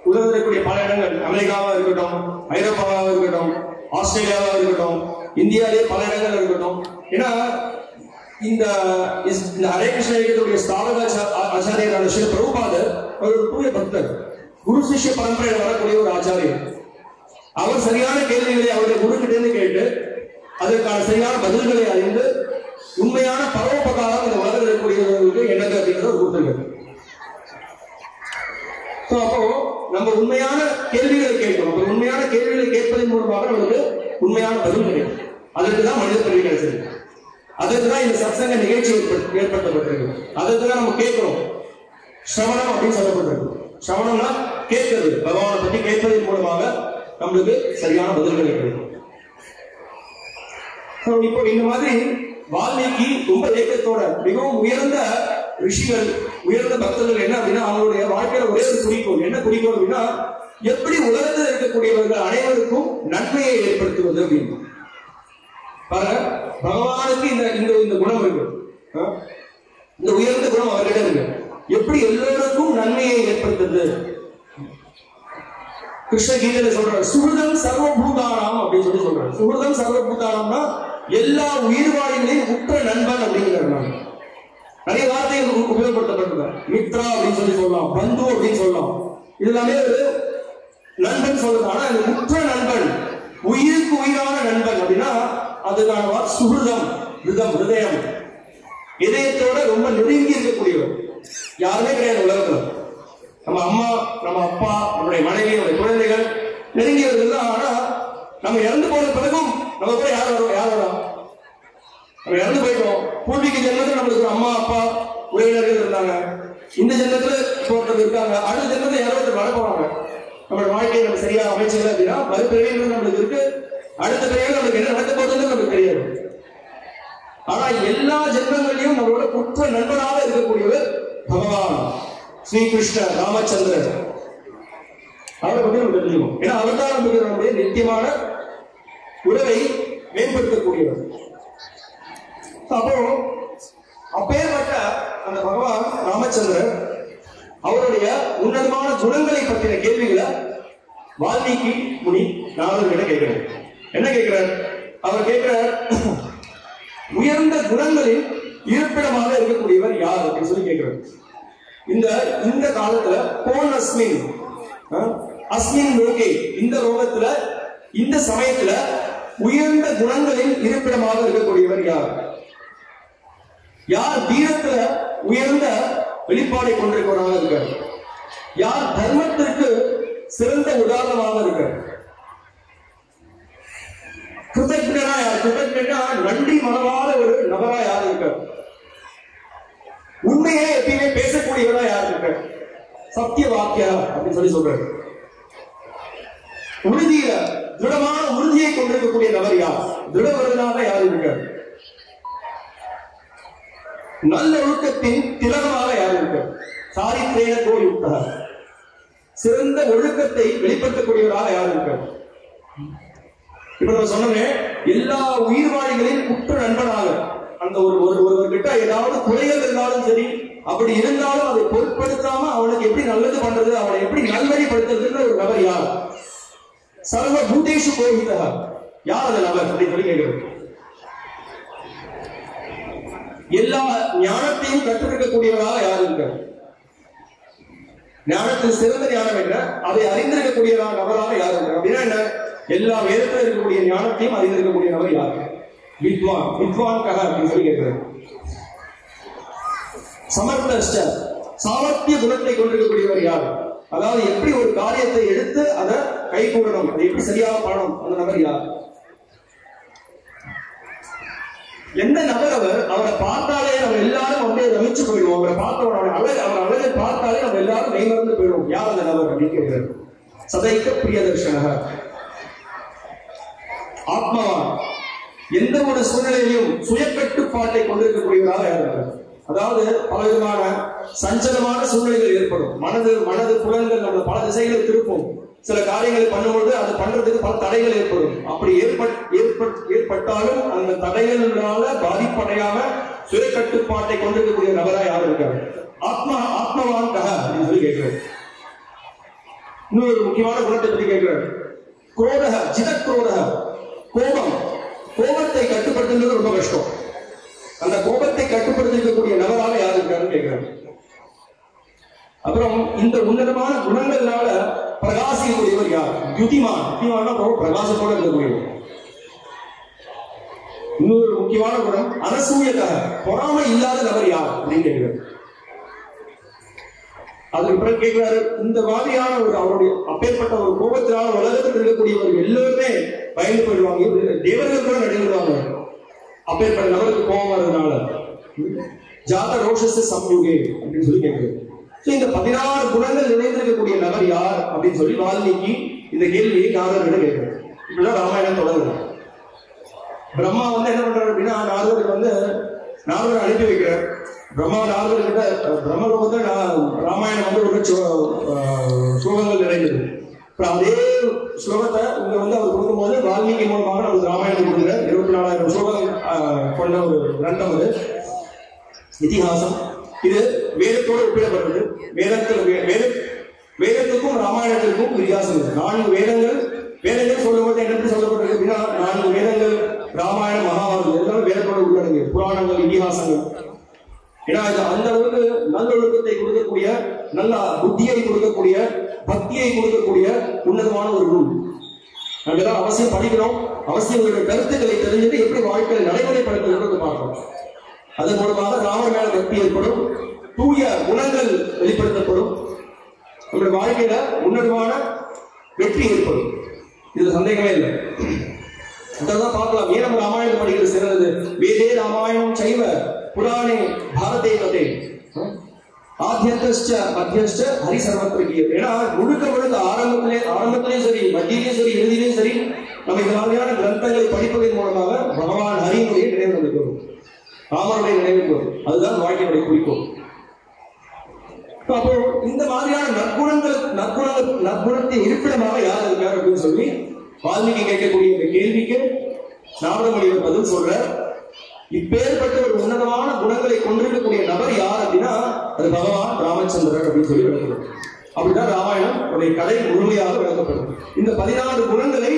உலகத்தில் இருக்கக்கூடிய பல இடங்கள், அமெரிக்காவா இருக்கட்டும், ஐரோப்பாவா இருக்கட்டும், ஆஸ்திரேலியாவா இருக்கட்டும், இந்தியாவிலே பல இடங்கள் இருக்கட்டும், ஏன்னா இந்த ஹரே கிருஷ்ண இயக்கத்துடைய ஸ்தாபக ஆச்சாரியரான ஸ்ரீ பிரபுபாதர் ஒரு தூய பக்தர், குரு சிஷ்ய பரம்பரையில் வரக்கூடிய ஒரு ஆச்சாரியர். அவர் சரியான கேள்விகளை அவருடைய குருக்கிட்ட இருந்து கேட்டு அதற்கான சரியான பதில்களை அறிந்து உண்மையான பரோபகாரம் இந்த உலகத்தில் இருக்கக்கூடியவர்களுக்கு என்னது அப்படிங்கிறத கொடுத்துருக்காரு. அப்போ நம்ம உண்மையான கேள்விகளை கேட்கணும். உண்மையான கேள்விகளை கேட்பதன் மூலமாக நமக்கு உண்மையான பதில் கிடைக்கும். அதற்கு தான் மனித பிறவி கிடைச்சது. அதற்கு தான் இந்த சத்சங்க நிகழ்ச்சி ஏற்படுத்தப்பட்டிருக்கு. அதற்கு தான் நம்ம கேட்கிறோம். சிரவணம் அப்படின்னு சொல்லப்பட்டிருக்கு. சிரவணம்னா கேட்கிறது, பகவானை பற்றி கேட்பதன் மூலமாக நம்மளுக்கு சரியான பதில்களை கிடைக்கும். இப்போ இந்த மாதிரி வால்மீகி ரொம்ப ஏக்கத்தோட மிகவும் உயர்ந்த ரிஷிகள், உயர்ந்த பக்தர்கள் என்ன அப்படின்னா, அவங்களுடைய வாழ்க்கையில ஒரே ஒரு குறிக்கோள். என்ன குறிக்கோள் அப்படின்னா, எப்படி உலகத்தில் இருக்கக்கூடியவர்கள் அனைவருக்கும் நன்மையை ஏற்படுத்துவது அப்படின்னு. பாருங்க, பகவானுக்கு இந்த குணம் இருக்கு, இந்த உயர்ந்த குணம் அவர்கிட்ட இருக்கு. எப்படி எல்லோருக்கும் நன்மையை ஏற்படுத்துறது? கிருஷ்ண கீதையில சொல்றாரு, சுஹൃதம் சர்வபூதானாம் அப்படின்னு சொல்றாரு. சுஹൃதம் சர்வபூதானம்னா எல்லா உயிர்வாழிகளின் உற்ற நண்பன் அப்படிங்கிறார். நிறைய வார்த்தைகள் உபயோகப்படுத்தப்பட்டிருக்காரு. மித்ரா அப்படின்னு சொல்லலாம், பந்து அப்படின்னு சொல்லலாம். இது எல்லாமே ஒரு நண்பன் சொல்றது. ஆனா இந்த உற்ற நண்பன், உயிருக்கு உயிரான நண்பன் அப்படின்னா அதுக்கான சுஹൃதம், ஹிருதயம், இதயத்தோட ரொம்ப நெருங்கி இருக்கக்கூடியவர் யாருமே கிடையாது உலகத்துல. நம்ம அம்மா, நம்ம அப்பா, நம்முடைய மனைவி, நம்முடைய குழந்தைகள் நெருங்கியவர்கள் தான். ஆனா நம்ம இறந்து போன பிறகும் நம்ம கூட யார் வரா? நம்ம இறந்து போயிட்டோம். பூர்வீக ஜென்மத்தில் நம்மளுக்கு அம்மா, அப்பா, உறவினர்கள் இருந்தாங்க. இந்த ஜென்மத்துல போறது இருக்காங்க. அடுத்த ஜென்மத்தில் யாரோ வர போறாங்க. நம்மளோட வாழ்க்கையை நம்ம சரியா அமைச்சல அப்படின்னா மறுபிறவிகள் நம்மளுக்கு இருக்கு. அடுத்த பிறகு நம்மளுக்கு என்ன நடக்க போகுதுன்னு நமக்கு தெரியாது. ஆனா எல்லா ஜென்மங்களையும் நம்மளோட குற்ற நண்பனாக இருக்கக்கூடியவர் பகவான் ஸ்ரீ கிருஷ்ண ராமச்சந்திரன். அவரை பற்றி நம்ம தெரிஞ்சுக்கணும். ஏன்னா அவர் தான் நமக்கு நம்முடைய நித்தியமான உறவை மேம்படுத்தக்கூடியவர். அப்போ அப்பேற்பட்ட அந்த பகவான் ராமச்சந்திரன் அவருடைய உன்னதமான குணங்களை பற்றின கேள்விகளை வால்மீகி முனி நாரதர்கிட்ட கேட்கிறார். என்ன கேட்கிறார்? அவர் கேட்கிறார், உயர்ந்த குணங்களில் இருப்பிடமாக இருக்கக்கூடியவர் யார் அப்படின்னு சொல்லி கேட்கிறார். இந்த காலத்துல போன் அஸ்மின் லோகே, இந்த லோகத்துல இந்த சமயத்துல உயர்ந்த குணங்களில் இருப்பிடமாக இருக்கக்கூடியவர் யார்? யார் வீரத்துல உயர்ந்த வெளிப்பாடை கொண்டிருக்கிறவராக இருக்கார்? யார் தர்மத்திற்கு சிறந்த உதாரணமாக இருக்கார்? கிருதஜ்ஞனா யார்? கிருதஜ்ஞனா நன்றி மனவாத ஒரு நபரா யார் இருக்கார்? உண்மையே எப்பயுமே பேசக்கூடியவரா யார் இருக்கார்? சத்திய வாக்கியா அப்படின்னு சொல்லி சொல்றாரு. உறுதியில திருடமான உறுதியை கொண்டிருக்கக்கூடிய நபர் யார்? திருடவர்களாக யார் இருக்கார்? நல்ல ஒழுக்கத்தின் திலகமாக யார் இருக்கார்? சாரித்ரேன கோயுக்தா, சிறந்த ஒழுக்கத்தை வெளிப்படுத்தக்கூடியவராக யார் இருக்கார்? இப்ப நம்ம சொன்னோமே, எல்லா உயிர்வாழிகளின் உற்ற நண்பனாக அந்த ஒருவர்கிட்ட ஏதாவது குறைகள் இருந்தாலும் சரி, அப்படி இருந்தாலும் அதை பொருட்படுத்தாம அவனுக்கு எப்படி நல்லது பண்றது, அவனை எப்படி நல்வழிப்படுத்துறதுன்ற ஒரு நபர் யார்? சர்வ பூதேஷு கோவிதா, யார் அந்த நபர் அப்படின்னு சொல்லி கேட்கிறது. எல்லா ஞானத்தையும் கற்றுக்கக்கூடியவராக யார் இருக்கார்? ஞானத்தில் சிறந்த ஞானம் என்ன, அதை அறிந்திருக்கக்கூடியவராக நபராக யார் இருக்கார்? அப்படின்னா என்ன? எல்லா வேதத்தில் இருக்கக்கூடிய ஞானத்தையும் அறிந்திருக்கக்கூடிய நபர் யார்? வித்வான் கஹ அப்படின்னு சொல்லி கேட்கிறார். சமர்த்த சாமர்த்திய குணத்தை கொண்டிருக்கக்கூடியவர் யார்? அதாவது எப்படி ஒரு காரியத்தை எடுத்து அதை கை கூடணும், அதை எப்படி சரியாக பண்ணணும், அந்த நபர் யார்? எந்த நபர் அவர்? அவரை பார்த்தாலே நம்ம எல்லாரும் அப்படியே ரமிச்சு போயிடுவோம். அவரை பார்த்தவரோட அவர் அழகை பார்த்தாலே நம்ம எல்லாரும் மெய்மறந்து போயிடுவோம். யார் அந்த நபர் அப்படின்னு கேட்கிறார். சதைக்க பிரியதர்ஷன, ஆத்மவான், எந்த ஒரு சூழ்நிலையிலும் சுய கட்டுப்பாட்டை கொண்டிருக்கக்கூடியவராக யார்? அதாவது பலவிதமான சஞ்சலமான சூழ்நிலைகள் ஏற்படும். மனது புலன்கள் நம்ம பல திசைகளை திருப்பும். சில காரியங்களை பண்ணும்போது அது பண்றதுக்கு பல தடைகள் ஏற்படும். அப்படி ஏற்பட்டாலும் அந்த தடைகளால பாதிப்படையாம சுய கட்டுப்பாட்டை கொண்டிருக்கக்கூடிய நபரா யார் இருக்காரு? ஆத்மவான் கஹ அப்படின்னு சொல்லி கேட்கிறார். இன்னொரு முக்கியமான குணத்தை பத்தி கேட்கிறார். குரோதக ஜிதக்ரோதக, கோபத்தை கட்டுப்படுத்துறது ரொம்ப கஷ்டம். அந்த கோபத்தை கட்டுப்படுத்திருக்கக்கூடிய நபராக யார் இருக்காருன்னு கேட்கிறார். அப்புறம் இந்த உன்னதமான குணங்களால பிரகாசிக்கக்கூடியவர் யார்? யுதிமான். பிரகாசத்தோட இருக்கக்கூடியவர். இன்னொரு முக்கியமான குணம் அனசூயக, பொறாமை இல்லாத நபர் யார் அப்படின்னு கேட்கிறார். அதுக்கு பிறகு கேட்கிறாரு, இந்த மாதிரியான ஒரு அவருடைய அப்பேற்பட்ட ஒரு கோபத்தினால உலகத்தில் இருக்கக்கூடியவர்கள் எல்லோருமே பயந்து போயிடுவாங்க, தேவர்கள் கூட நடுவாங்க. அப்பேற்பட்ட நபருக்கு கோபம் வர்றதுனால ஜாத ரோஷஸ் சம்யுகே அப்படின்னு சொல்லி கேட்கிறாரு. இந்த 16 குணங்கள் நிறைந்திருக்கக்கூடிய நபர் யார் அப்படின்னு சொல்லி வால்மீகி இந்த கேள்வியை நாரதரிடம் கேட்கிறார். இப்படிதான் ராமாயணம் தொடங்குறார். பிரம்மா என்ன பண்றாரு அப்படின்னா, நாரதரை அனுப்பி வைக்கிறார். பிரம்மா நாரதர்கிட்ட பிரம்மலோகத்தை ராமாயணம் ஒரு ஸ்லோகங்கள் நிறைந்தது. அப்புறம் அதே ஸ்லோகத்தை இங்க அவர் கொடுக்கும்போது வால்மீகி மூலமாக நமக்கு ராமாயணம் கொடுக்குற 24,000 ஸ்லோகம் கொண்ட ஒரு கிரந்தம் அது, இதிகாசம். இது வேதத்தோடு ஒப்பிடப்பட்டது. வேதத்துக்கும் ராமாயணத்திற்கும் வித்தியாசம் இருக்கு. 4 வேதங்கள் சொல்லும்போது என்ன சொல்லப்பட்டிருக்கு அப்படின்னா, 4 வேதங்கள் ராமாயணம் மகாபாரதம் எல்லாமே வேதத்தோடு உள்ளடங்கிய புராணங்கள், இதிகாசங்கள். ஏன்னா அந்த அளவுக்கு நல்லொழுக்கத்தை கொடுக்கக்கூடிய, நல்ல புத்தியை கொடுக்கக்கூடிய, பக்தியை கொடுக்கக்கூடிய உன்னதமான ஒரு நூல். நம்ம எல்லாம் அவசியம் படிக்கிறோம். அவசியம் உங்களுடைய கருத்துக்களை தெரிஞ்சது எப்படி வாழ்க்கையை நடைமுறைப்படுத்துறது பார்க்கிறோம். அதன் மூலமாக ராமர் மேல பக்தி ஏற்படும், தூய குணங்கள் வெளிப்படுத்தப்படும், நம்முடைய வாழ்க்கையில உன்னதமான வெற்றி ஏற்படும். இதுல சந்தேகமே இல்லை. அதெல்லாம் பார்க்கலாம். ஏன் நம்ம ராமாயணம் படிக்கிறது சிறந்தது? வேதே ராமாயணம் சைவ புராணே பாரதே மதே ஆத்யஸ்ட மத்தியஸ்ட ஹரி சர்வத்ரகிய. ஏன்னா முழுக்க ஆரம்பத்திலேயும் சரி, மத்தியிலையும் சரி, இறுதியிலையும் சரி, நம்ம இந்த மாதிரியான கிரந்தங்களை படிப்பதன் மூலமாக பகவான் ஹரியினுடைய நினைவு நமக்கு வரும், ராமனுடைய நினைவுக்கு வரும். அதுதான் வாழ்க்கையுடைய குறிக்கோள். அப்போ இந்த மாதிரியான நற்குணத்தின் இருப்பிடமாக யார் இருக்கார் அப்படின்னு சொல்லி வால்மீகி கேட்கக்கூடிய இந்த கேள்விக்கு நாரதமுனிவர் பதில் சொல்ற. இப்பேற்பட்ட ஒரு உன்னதமான குணங்களை கொண்டிருக்கக்கூடிய நபர் யார் அப்படின்னா அது பகவான் ராமச்சந்திரர் அப்படின்னு சொல்லி விளக்கப்படுது. அப்படிதான் ராமாயணம் உடைய கதை முழுமையாக விளக்கப்படும். இந்த 16 குணங்களை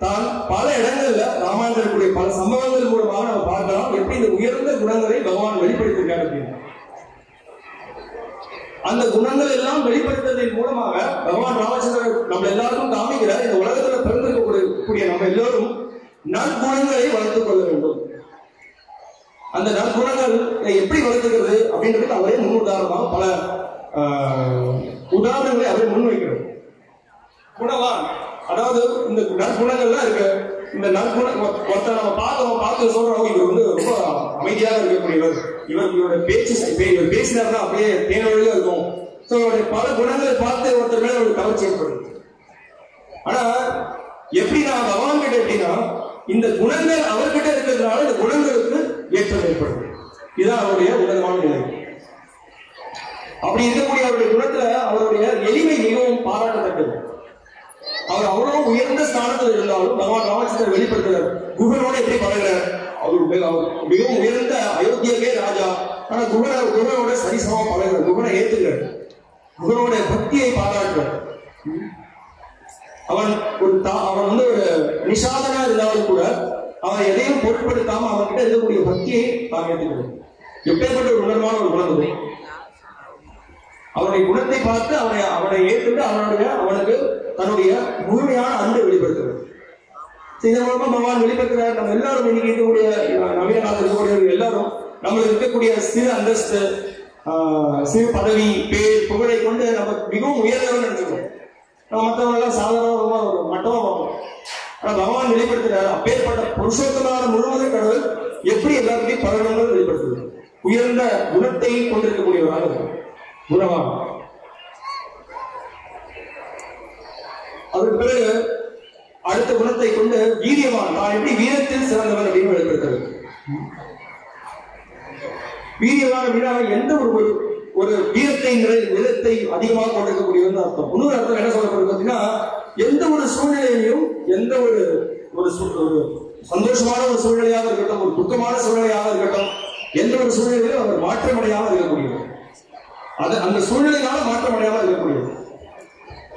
தான் பல இடங்கள்ல ராமாயணத்திற்குரிய பல சம்பவங்கள் மூலமாக நம்ம பார்க்கலாம். எப்படி இந்த உயர்ந்த குணங்களை பகவான் வெளிப்படுத்திருக்காரு அப்படின்னு. அந்த குணங்கள் எல்லாம் வெளிப்படுத்துவதன் மூலமாக பகவான் ராமச்சந்திரர் நம்ம எல்லாருக்கும் காமிக்கிற இந்த உலகத்துல பிறந்திருக்கக்கூடிய நம்ம எல்லோரும் நற்குணங்களை வளர்த்துக் கொள்ள வேண்டும். அந்த நற்குணங்கள் எப்படி வளர்த்துக்கிறது அப்படின்றது அவரே முன் உதாரணமாக பல உதாரணங்களை அவரே முன்வைக்கிறது. குணவான், அதாவது இந்த நற்குணங்கள்லாம் இருக்கு. இந்த நற்குணம் ஒருத்தர் நம்ம பார்த்து சொல்றோம், இவர் ரொம்ப அமைதியாக இருக்கக்கூடியவர், இவருடைய இவர் பேசினார்னா அப்படியே தேனொழியா இருக்கும். பல குணங்களை பார்த்து ஒருத்தர் மேல ஒரு கவர்ச்சி ஏற்படுது. ஆனா எப்படி நான் பகவான் கிட்ட எப்படின்னா, இந்த குணங்கள் அவர்கிட்ட இருக்கிறதுனால இந்த குணங்களுக்கு ஏற்றம் ஏற்படுது. இதுதான் அவருடைய உன்னதமான நிலை. அப்படி இருக்கக்கூடிய அவருடைய குணத்துல அவருடைய எளிமை மிகவும் பாராட்டத்தக்கது. அவர் அவ்வளவு உயர்ந்த ஸ்தானத்தில் இருந்தாலும் பகவான் ராமச்சந்திரர் வெளிப்படுத்துகிறார். குகனோட எப்படி பழகிறார்? அவர் மிகவும் உயர்ந்த அயோத்தியக்கே ராஜா. ஆனா குகனோட சரிசமமா பழகிறார், குகனை ஏத்துக்கிறார், குகனோட பக்தியை பாராட்டுறார். அவன் ஒரு நிஷாதனா இருந்தாலும் கூட அவன் எதையும் பொருட்படுத்தாம அவன்கிட்ட இருக்கக்கூடிய பக்தியை தான் ஏற்றுக்கிறார். எப்பேற்பட்ட ஒரு உணர்வான ஒரு குணம். அவனுடைய குணத்தை பார்த்து அவனை ஏற்றுட்டு அவனுக்கு தன்னுடைய முழுமையான அன்பை வெளிப்படுத்துகிறார். இதன் மூலமா பகவான் வெளிப்படுத்துகிறார். நம்ம எல்லாரும் இன்னைக்கு இருக்கக்கூடிய நவீன காலத்தில் இருக்கக்கூடிய எல்லாரும் நம்மளுக்கு இருக்கக்கூடிய சிறு அந்தஸ்து, சிறு பதவி, பேர், புகழை கொண்டு நம்ம மிகவும் உயர்ந்தவன் நினைச்சுக்கணும். நம்ம மற்றவங்க எல்லாம் சாதாரணமா ஒரு மட்டமா பார்ப்போம். ஆனா பகவான் வெளிப்படுத்துகிறார். அப்பேற்பட்ட புருஷோத்தமான முழுவதும் கடவுள் எப்படி எல்லாருக்கையும் பலனங்கள் வெளிப்படுத்துது. உயர்ந்த குணத்தை கொண்டிருக்கக்கூடியவராக குணவான். அதற்கு பிறகு அடுத்த குணத்தை கொண்டு வீரியவான், நான் எப்படி வீரத்தில் சிறந்தவன் அப்படின்னு வெளிப்படுத்துறது. வீரியவான் அப்படின்னா எந்த ஒரு வீரத்தை விதத்தை அதிகமாக கொண்டிருக்கக்கூடியவன் அர்த்தம். இன்னொரு அர்த்தம் என்ன சொல்லப்படுது அப்படின்னா, எந்த ஒரு சூழ்நிலையிலையும், எந்த ஒரு சந்தோஷமான ஒரு சூழ்நிலையாக இருக்கட்டும், ஒரு துக்கமான சூழ்நிலையாக இருக்கட்டும், எந்த ஒரு சூழ்நிலையிலும் அவர் மாற்றமடையாமல் இருக்கக்கூடியவர். அந்த சூழ்நிலையால மாற்றமடையாமல் இருக்கக்கூடியவர்.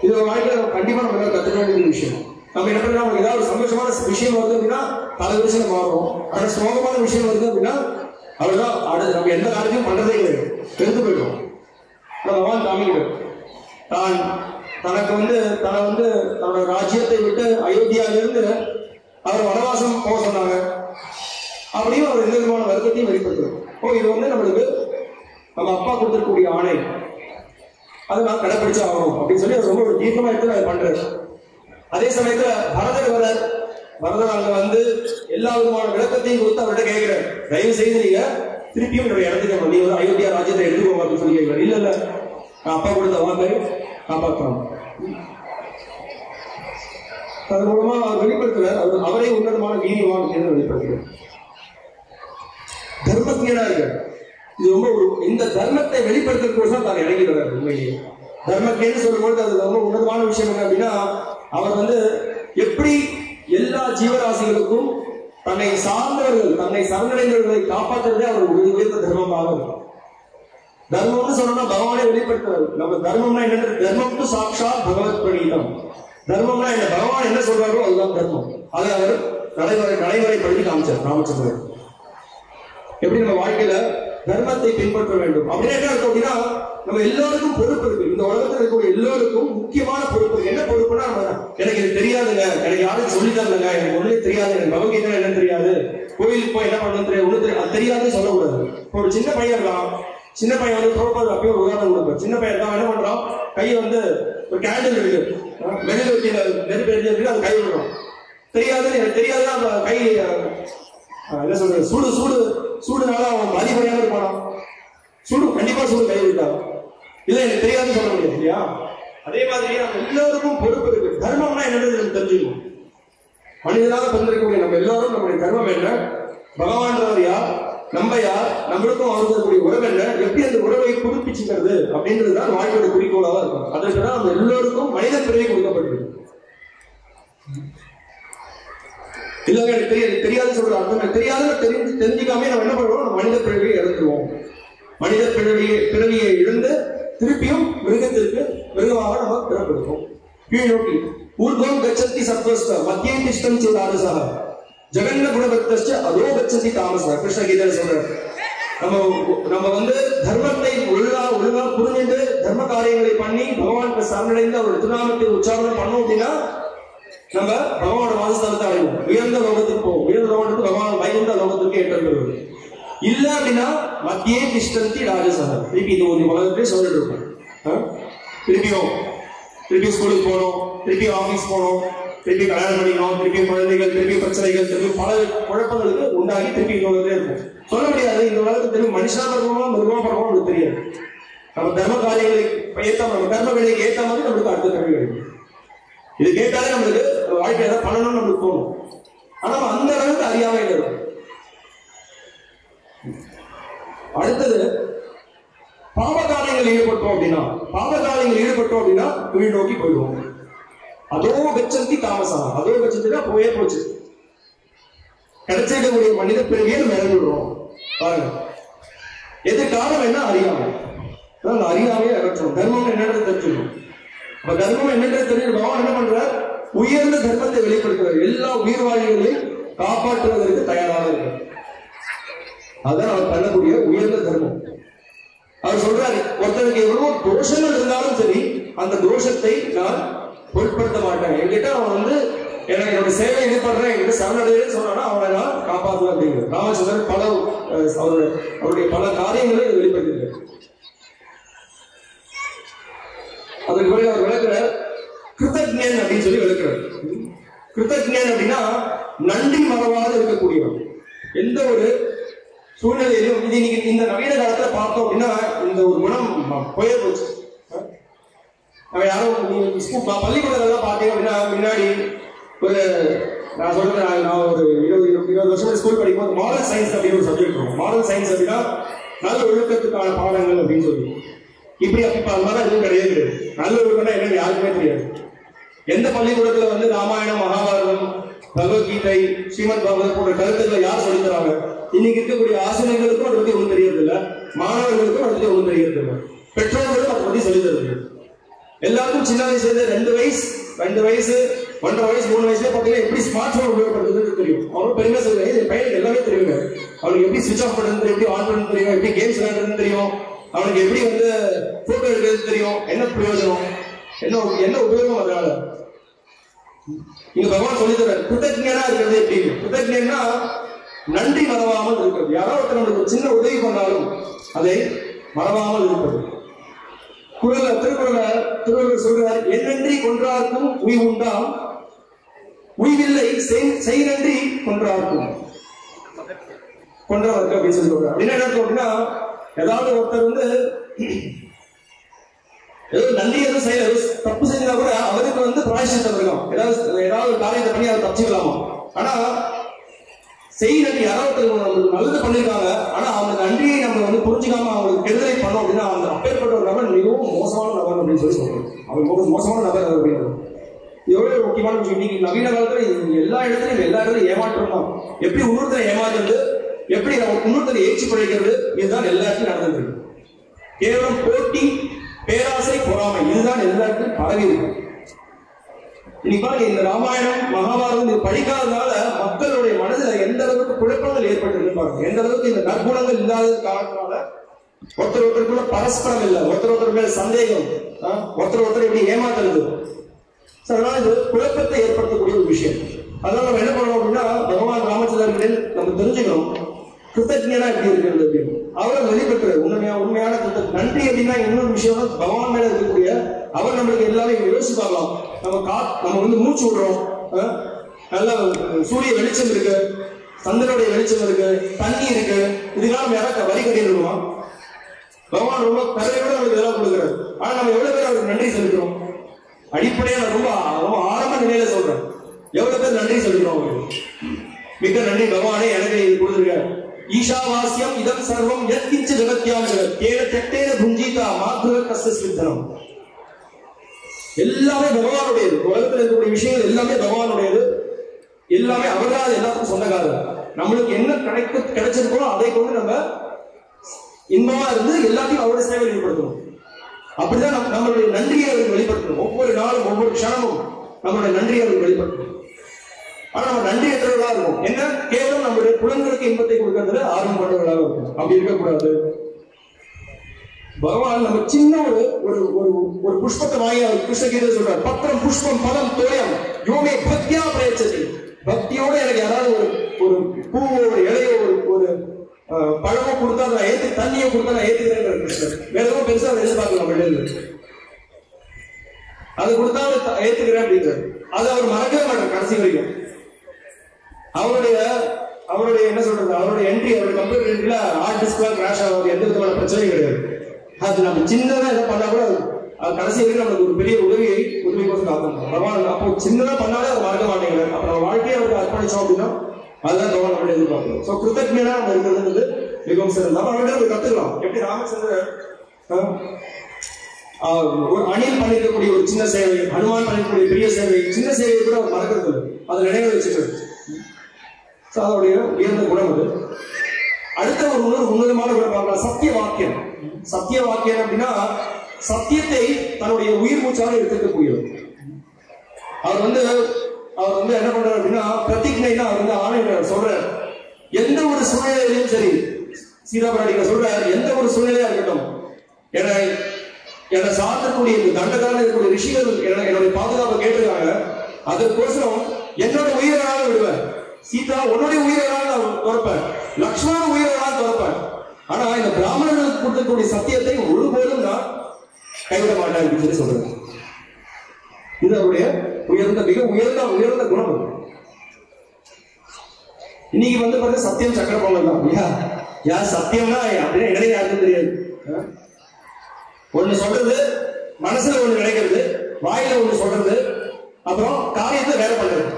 இது ஒரு வாழ்க்கையில கண்டிப்பா நம்ம கத்துக்க வேண்டிய விஷயம். நம்ம என்ன பண்ணா நமக்கு ஏதாவது சந்தோஷமான விஷயம் வருது அப்படின்னா பல விஷயம் மாறும். ஆனா சோகமான விஷயம் வருது அப்படின்னா அவ்வளவுதான், அடுத்து நம்ம எந்த காரியத்தையும் பண்றதே கிடையாது, எடுத்து போயிடும். பகவான் காமிக்கிறார், தன்னை தன்னோட ராஜ்யத்தை விட்டு அயோத்தியாவிலிருந்து அவர் வனவாசம் போக சொன்னாங்க. அப்படியும் அவர் எந்த விதமான வருத்தத்தையும் வெளிப்படுத்துறாரு. இது நம்மளுக்கு நம்ம அப்பா கொடுத்திருக்கக்கூடிய ஆணை, அதை நான் கடைப்பிடிச்சு ஆகணும் அப்படின்னு சொல்லி ரொம்ப ஒரு தீர்க்கமா எடுத்து அதை பண்றாரு. அதே சமயத்துல பரதர் அங்க எல்லா விதமான விளக்கத்தையும் கொடுத்து அவர்கிட்ட கேட்கிறார், தயவு செய்து நீங்க திருப்பியும் என்னுடைய இடத்துக்கு நீ அயோத்தியா ராஜ்யத்தை எடுத்துக்கோங்க அப்படின்னு சொல்லி கேட்கிறார். இல்ல நான் அப்பா கொடுத்த வாக்கை காப்பாற்றணும். அது மூலமா அவர் வெளிப்படுத்துறார், அவரே உன்னதமான வீரியவான் என்று வெளிப்படுத்துறார். தர்மஜனா இருக்கார். இது ரொம்ப இந்த தர்மத்தை வெளிப்படுத்துறதுக்கோசம் தான் இறங்கிடுறார். உண்மையிலேயே தர்மஜன்னு சொல்லும்போது அது ரொம்ப உன்னதமான விஷயம் என்ன அப்படின்னா, அவர் எப்படி எல்லா ஜீவராசிகளுக்கும் தன்னை சார்ந்தவர்கள், தன்னை சரணடைந்தவர்களை காப்பாற்றுறதே அவர் உயர்ந்த தர்மமாக இருக்கும். தர்மம்னு சொன்னா பகவானை வெளிப்படுத்துறாரு. நம்ம தர்மம்னா என்ன? தர்மம் டு சாட்சாத் பகவத் பிரணீதம். தர்மம்னா என்ன? பகவான் என்ன சொல்றாரோ அதுதான் தர்மம். அதை அவர் நடைமுறைப்படுத்தி காமிச்சார் ராமச்சந்திரன். எப்படி நம்ம வாழ்க்கையில தர்மத்தை பின்பற்ற வேண்டும் அப்படின்னு என்ன அர்த்தம் அப்படின்னா, நம்ம எல்லாருக்கும் பொறுப்பு இருக்கு. இந்த உலகத்தில் இருக்கக்கூடிய எல்லோருக்கும் முக்கியமான பொறுப்பு இருக்கு. என்ன பொறுப்புனா, எனக்கு இது தெரியாதுங்க, எனக்கு யாரும் சொல்லி தரலங்க, எனக்கு ஒண்ணுமே தெரியாது, எனக்கு பகவத்கீதை என்னன்னு தெரியாது, கோயிலுக்கு போய் என்ன பண்ணணும் தெரியாது, ஒண்ணு தெரியாதுன்னு சொல்லக்கூடாது. ஒரு சின்ன பையன் இருக்கான், சின்ன பையன் தோப்பாது, அப்பயும் ஒரு உதாரணம் கொடுப்பேன். சின்ன பையன் இருக்கான், என்ன பண்றான், கையை ஒரு கேண்டில் இருக்கு, மெழுகுவர்த்தியில நெருப்பு எரிஞ்சு இருக்கு, அது கை விடுறான். எனக்கு தெரியாதுன்னா கை என்ன சொல்றது, சூடுனால அவன் பாதிப்படையாம இருப்பானா? கண்டிப்பா சூடு கை விட்டான். இல்ல எனக்கு தெரியாதுன்னு சொல்ல முடியாது இல்லையா? அதே மாதிரி நம்ம எல்லாருக்கும் பொறுப்பு இருக்கு. தர்மம்னா என்னன்னு தெரிஞ்சுக்கணும். மனிதனாக பிறந்திருக்கக்கூடிய நம்ம எல்லாரும் நம்முடைய தர்மம் என்ன, பகவான் யார், நம்ம யார், நம்மளுக்கும் அவர்களுடைய உறவு என்ன, எப்படி அந்த உறவை புதுப்பிச்சுக்கிறது அப்படின்றதுதான் வாழ்க்கையோட குறிக்கோளாக இருக்கும். அதற்கு தான் நம்ம எல்லோருக்கும் மனித பிறவி கொடுக்கப்பட்டிருக்கு. இல்லங்க எனக்கு தெரியாது சொல்ற அர்த்தம், தெரியாதுன்னு தெரிஞ்சுக்காம நம்ம என்ன பண்ணுவோம், நம்ம மனித பிறவியை இழந்துருவோம். மனித பிறவியை இழந்து திருப்பியும் மிருகமாக நம்ம பிறப்பெடுப்போம். கீழ் நோக்கி ஊர்வம் கச்சதி சத்வஸ்த மத்தியே திஷ்டம் சேதாரசா ஜெகன்ன குணபக்தஸ்ச அதோ கச்சதி தாமசா. கிருஷ்ண கீதையில சொல்றாரு, நம்ம தர்மத்தை ஒழுங்கா புரிஞ்சுட்டு தர்ம காரியங்களை பண்ணி பகவானுக்கு சரணடைந்து அவர் திருநாமத்தை உச்சாரணம் பண்ணோம் அப்படின்னா நம்ம பகவானோட வாசஸ்தானத்தை அடைவோம், உயர்ந்த லோகத்துக்கு போவோம். உயர்ந்த லோகத்துக்கு பகவான் வைகுண்ட லோகத்துக்கு ஏற்றது. இல்ல அப்படின்னா மத்தியே திஷ்டந்தி ராஜசக. திருப்பி இது ஒரு உலகத்திலே சொல்லிட்டு இருக்கோம். திருப்பி ஸ்கூலுக்கு போகணும், திருப்பி ஆபீஸ் போகணும், திருப்பி கல்யாணம் பண்ணிக்கணும், திருப்பி குழந்தைகள், திருப்பி பிரச்சனைகள், திருப்பி பல குழப்பங்களுக்கு உண்டாகி திருப்பி இந்த உலகத்திலே இருக்கும். சொல்ல முடியாது இந்த உலகத்துக்கு திரும்பி மனுஷனா பிறகுமா மிருகமா பிறகுமா நமக்கு தெரியாது. நம்ம தர்ம காரியங்களுக்கு ஏற்ற, நம்ம தர்ம வேலைக்கு ஏற்ற மாதிரி நம்மளுக்கு அடுத்த கல்வி கிடைக்கும். இது கேட்டாலே நம்மளுக்கு வாழ்க்கை ஏதாவது பண்ணணும்னு நம்மளுக்கு தோணும். ஆனா நம்ம அந்த அளவுக்கு அறியாம இருக்கும். அடுத்தது பாவ காரியங்கள் ஈடுபட்டோம் அப்படின்னா கீழ் நோக்கி போயிடுவோம். அதோ கச்சந்தி தாமசம், அதோ கச்சந்தினா போச்சு. கிடைச்சிருக்கக்கூடிய மனித பிறவியை நம்ம இறந்துடுறோம். பாருங்க, எது காரணம் என்ன? அறியாமை. அந்த அறியாமையை அகற்றணும். தர்மம் என்னன்றது தெரிஞ்சுக்கணும். அப்ப தர்மம் என்னன்றது தெரிஞ்சு பகவான் என்ன பண்றார், உயர்ந்த தர்மத்தை வெளிப்படுத்துறார். எல்லா உயிர்வாழிகளையும் காப்பாற்றுவதற்கு தயாராக இருக்கிறார். அதான் அவர் பண்ணக்கூடிய உயர்ந்த தர்மம். அவர் சொல்றாரு, ஒருத்தருக்கு எவ்வளவு தோஷங்கள் இருந்தாலும் சரி அந்த தோஷத்தை நான் பொருட்படுத்த மாட்டேன். என்கிட்ட அவன் எனக்கு என்னோட சேவை ஈடுபடுறேன், என்கிட்ட சரணடைன்னு சொன்னா அவனை நான் காப்பாற்றுவேன் அப்படிங்கிறது ராமச்சந்திரன் அவருடைய பல காரியங்களை வெளிப்படுத்திருக்காரு. அதுக்கு பிறகு அவர் விளக்குறார், கிருத்தஜ்ஞன் அப்படின்னு சொல்லி விளக்குறார். கிருத்தஜ்ஞன் அப்படின்னா நன்றி மறவாத இருக்கக்கூடியவன். எந்த ஒரு சூழ்நிலையிலும் இன்னைக்கு இந்த நவீன காலத்துல பார்த்தோம் அப்படின்னா இந்த ஒரு குணம் போயே போச்சு. நம்ம யாரும் பள்ளிக்கூடங்கள்லாம் பார்த்தீங்க அப்படின்னா முன்னாடி நான் சொல்றேன், நான் ஒரு 20 வருஷம் ஸ்கூல் படிக்கும்போது மாரல் சயின்ஸ் அப்படின்னு ஒரு சப்ஜெக்ட் இருக்கும். மாரல் சயின்ஸ் அப்படின்னா நல்ல ஒழுக்கத்துக்கான பாடங்கள் அப்படின்னு சொல்லி இப்படி அப்ப அது மாதிரி எதுவும் கிடையாது. நல்ல ஒழுக்கம்னா என்னன்னு யாருக்குமே தெரியாது. எந்த பள்ளிக்கூடத்துல ராமாயணம், மகாபாரதம், பகவத்கீதை, ஸ்ரீமத் பாகவத் போன்ற கருத்துக்களை யார் சொல்லித் தராங்க? இன்னைக்கு இருக்கக்கூடிய ஆசிரியர்களுக்கும் அதை பத்தி ஒன்றும் தெரியறது இல்லை, மாணவர்களுக்கும் அதை பத்தி ஒன்றும் தெரியறது இல்லை, பெற்றோர்களும் அதை பத்தி சொல்லி தருது. எல்லாருக்கும் சின்ன வயசுல இருந்து 2 வயசு 1.5 வயசு 3 வயசுல பாத்தீங்கன்னா எப்படி ஸ்மார்ட் போன் உபயோகப்படுத்துறது தெரியும். அவனும் பெருமையா சொல்லுவாங்க, என் பையனுக்கு எல்லாமே தெரியுங்க. அவனுக்கு எப்படி சுவிட்ச் ஆஃப் பண்ணுறது தெரியும், எப்படி ஆன் பண்ணுறது தெரியும், எப்படி கேம்ஸ் விளையாடுறது தெரியும், அவனுக்கு எப்படி வந்து போட்டோ எடுக்கிறது தெரியும். என்ன பிரயோஜனம், என்ன உபயோகம் அதனால? இங்க பகவான் சொல்லி தர கிருத்தஜ்ஞனா இருக்கிறது எப்படி? கிருத்தஜ்ஞனா நன்றி மறவாமல் இருக்கிறது. யாராவது ஒருத்தர் நம்மளுக்கு ஒரு சின்ன உதவி பண்ணாலும் அதை மறவாமல் இருப்பது. திருக்குறள் சொல்றார், என்னன்றி கொன்றார்க்கும் உய்வு உண்டாம், உய்வில்லை செய் நன்றி கொன்றார்க்கும் கொன்றவர்க்கு அப்படின்னு சொல்லி சொல்றாரு. அப்படின்னு என்ன அப்படின்னா, ஏதாவது ஒருத்தர் வந்து ஏதோ நன்றி எதுவும் செய்ய தப்பு செஞ்சா கூட அவருக்கு வந்து பிராயசித்தம் இருக்கும். ஏதாவது காரியத்தை பண்ணி அதை தப்பிச்சுக்கலாமா? ஆனா செய் நன்றி, யாராவது நம்மளுக்கு நல்லது பண்ணிருக்காங்க, ஆனா அவங்க நன்றியை நம்ம வந்து புரிஞ்சுக்காம அவங்களுக்கு கெடுதலை பண்ணோம் அப்படின்னா அந்த அப்பேற்பட்ட ஒரு நபர் மிகவும் மோசமான நபர் அப்படின்னு சொல்லி சொல்றோம். அவர் மோசமான நபர் அப்படின்னு எவ்வளவு முக்கியமான விஷயம். இன்னைக்கு நவீன காலத்துல எல்லா இடத்துலயும் ஏமாற்றம் தான். எப்படி இன்னொருத்தரை ஏமாற்றுறது, எப்படி இன்னொருத்தரை ஏற்றி பிழைக்கிறது, இதுதான் எல்லா இடத்துலையும் நடந்துருக்கு. கேவலம் போட்டி, பேராசை, பொறாமை, இதுதான் எல்லா இடத்துலையும் பரவி இருக்கு. இன்னைக்கு இந்த ராமாயணம் மகாபாரதம் இது படிக்காதனால மக்களுடைய மனதில் எந்த அளவுக்கு குழப்பங்கள் ஏற்பட்டு பாருங்க. எந்த அளவுக்கு இந்த நற்குணங்கள் இல்லாத காரணத்தினால ஒருத்தருக்குள்ள பரஸ்பரம் இல்லை, ஒருத்தர் மேல சந்தேகம், ஒருத்தர் எப்படி ஏமாத்துறது. அதனால இது குழப்பத்தை ஏற்படுத்தக்கூடிய ஒரு விஷயம். அதனால நம்ம என்ன பண்ணணும் அப்படின்னா, பகவான் ராமச்சந்திரன் நம்ம தெரிஞ்சுக்கணும் கிருத்தஜ்ஞனா எப்படி இருக்கிறது அப்படின்னு. அவரை வெளிப்பட்டுறது உண்மையான நன்றி அப்படின்னா இன்னொரு விஷயம், பகவான் மேல இருக்கக்கூடிய அவர் நம்மளுக்கு எல்லாமே யோசிச்சு பார்க்கலாம். நம்ம வந்து மூச்சு விடுறோம், நல்ல சூரிய வெளிச்சம் இருக்கு, சந்திரனுடைய வெளிச்சம் இருக்கு, தண்ணி இருக்கு, இதுக்கெல்லாம் நம்ம யாராவது வரி கட்டிடுவோமா? பகவான் ரொம்ப கருணையோட நமக்கு இதெல்லாம் கொடுக்குறாரு. ஆனா நம்ம எவ்வளவு பேர் அவருக்கு நன்றி செலுத்துறோம்? அடிப்படையா ரொம்ப ஆரம்ப நிலையில சொல்றேன், எவ்வளவு பேர் நன்றி செலுத்துறோம் அவருக்கு? மிக்க நன்றி பகவானே, எனக்கு இது கொடுத்துருக்காரு. ஈஷாவாசியம் இதம் சர்வம் யத்கிஞ்ச ஜகத்யாம் ஜகத் கேன தெட்டேன புஞ்சிதா மாத்ருவ கஸ்தஸ்வித்தனம். எல்லாமே பகவானுடையது. உலகத்தில் இருக்கக்கூடிய விஷயங்கள் எல்லாமே பகவானுடையது. எல்லாமே அவர்தான் எல்லாத்துக்கும் சொந்தக்காரர். நம்மளுக்கு என்ன கிடைச்சிருக்கோ அதை கொண்டு நம்ம இன்பமா இருந்து எல்லாத்தையும் அவருடைய சேவையில் ஈடுபடுத்தணும். அப்படிதான் நம்மளுடைய நன்றியை அவருக்கு வெளிப்படுத்தணும். ஒவ்வொரு நாளும் ஒவ்வொரு க்ஷணமும் நம்மளுடைய நன்றியை அவருக்கு வெளிப்படுத்தணும். ஆனா நம்ம நன்றி எற்றவர்களாக இருக்கும். என்ன கேவலம் நம்மளுடைய புலன்களுக்கு இன்பத்தை கொடுக்கறதுல ஆர்வம் கொண்டவர்களாக இருக்கும். அப்படி இருக்கக்கூடாது. பகவான் நம்ம சின்ன ஒரு புஷ்பத்தை வாங்கி அவர் கிருஷ்ணகீதை சொல்றார், பத்திரம் புஷ்பம் பதம் தோயம் யோமே பக்தியா பிரயச்சதி. பக்தியோட எனக்கு யாராவது ஒரு பூவோ ஒரு இலையோ ஒரு பழமோ கொடுத்தா நான் தண்ணியோ கொடுத்தா நான் ஏத்துக்கிறேன் கிருஷ்ணர். வேற எதுவும் பெருசா அவர் எதிர்பார்க்கலாம் வெளியில. அது கொடுத்தா ஏத்துக்கிறேன் அப்படிங்கிறார். அது அவர் மறக்கவே மாட்டார் கடைசி வரைக்கும். அவருடைய என்ன சொல்றது, அவருடைய என்ட்ரி, அவருடைய கம்ப்யூட்டர் என்ட்ரில ஹார்ட் டிஸ்க்லாம் கிராஷ் ஆகாது, எந்த விதமான பிரச்சனையும் கிடையாது. அது நம்ம சின்னதா எதை பண்ணா கூட அது கடைசி வரைக்கும் நம்மளுக்கு ஒரு பெரிய உதவி கொடுத்து காக்கணும். பகவான் அப்போ சின்னதா பண்ணாலே அவர் மறக்க மாட்டேங்கிறார். அப்ப நம்ம வாழ்க்கையை அவருக்கு அர்ப்பணிச்சோம் அப்படின்னா அதுதான் பகவான் நம்ம எதிர்பார்க்கணும். ஸோ கிருத்தஜ்ஞனா நம்ம இருக்கிறது மிகவும் சிறந்த. நம்ம அவர்கிட்ட கத்துக்கலாம். எப்படி ராமச்சந்திரன் ஒரு அணில் பண்ணிருக்கக்கூடிய ஒரு சின்ன சேவை, ஹனுமான் பண்ணிருக்கக்கூடிய பெரிய சேவை, சின்ன சேவையை கூட அவர் மறக்கிறது இல்லை, அதை நினைவு வச்சுக்கிறது. அதோடைய உயர்ந்த குணம் அது. அடுத்த ஒரு உன்னதமான குணம் பார்க்கலாம், சத்திய வாக்கியம். சத்திய வாக்கியம் அப்படின்னா சத்தியத்தை தன்னுடைய உயிர் மூச்சாக எடுத்துக்கக்கூடியவர். அவர் வந்து என்ன பண்றாரு அப்படின்னா பிரதிஜ்ஞைனா அவர் வந்து ஆணையிட்டார் சொல்றார், எந்த ஒரு சூழ்நிலையிலும் சரி, சீதாபிராட்டிக்கு சொல்றார், எந்த ஒரு சூழ்நிலையா இருக்கட்டும், என்னை சார்ந்தக்கூடிய இந்த தண்டகால இருக்கக்கூடிய ரிஷிகள் என்னுடைய பாதுகாப்பை கேட்டிருக்காங்க, அதற்கோசரம் என்னோட உயிராக விடுவேன். சீதா உன்னுடைய உயிராக நான் துறப்பேன், லக்ஷ்மண உயிராக துறப்பேன். ஆனா இந்த பிராமணர்களுக்கு கொடுக்கக்கூடிய சத்தியத்தை ஒருபோதும் நான் கைவிட மாட்டேன் அப்படின்னு சொல்லி சொல்றேன். இது அவருடைய மிக உயர்ந்த குணம். இன்னைக்கு வந்து பாருங்க சத்தியம் சக்கர பொங்கல் தான். யார் சத்தியம்னா அப்படின்னா என்னையே யாருக்கும் தெரியாது. ஒண்ணு சொல்றது, மனசுல ஒண்ணு நினைக்கிறது, வாயில ஒண்ணு சொல்றது, அப்புறம் காரியத்தை வேலை பண்றது.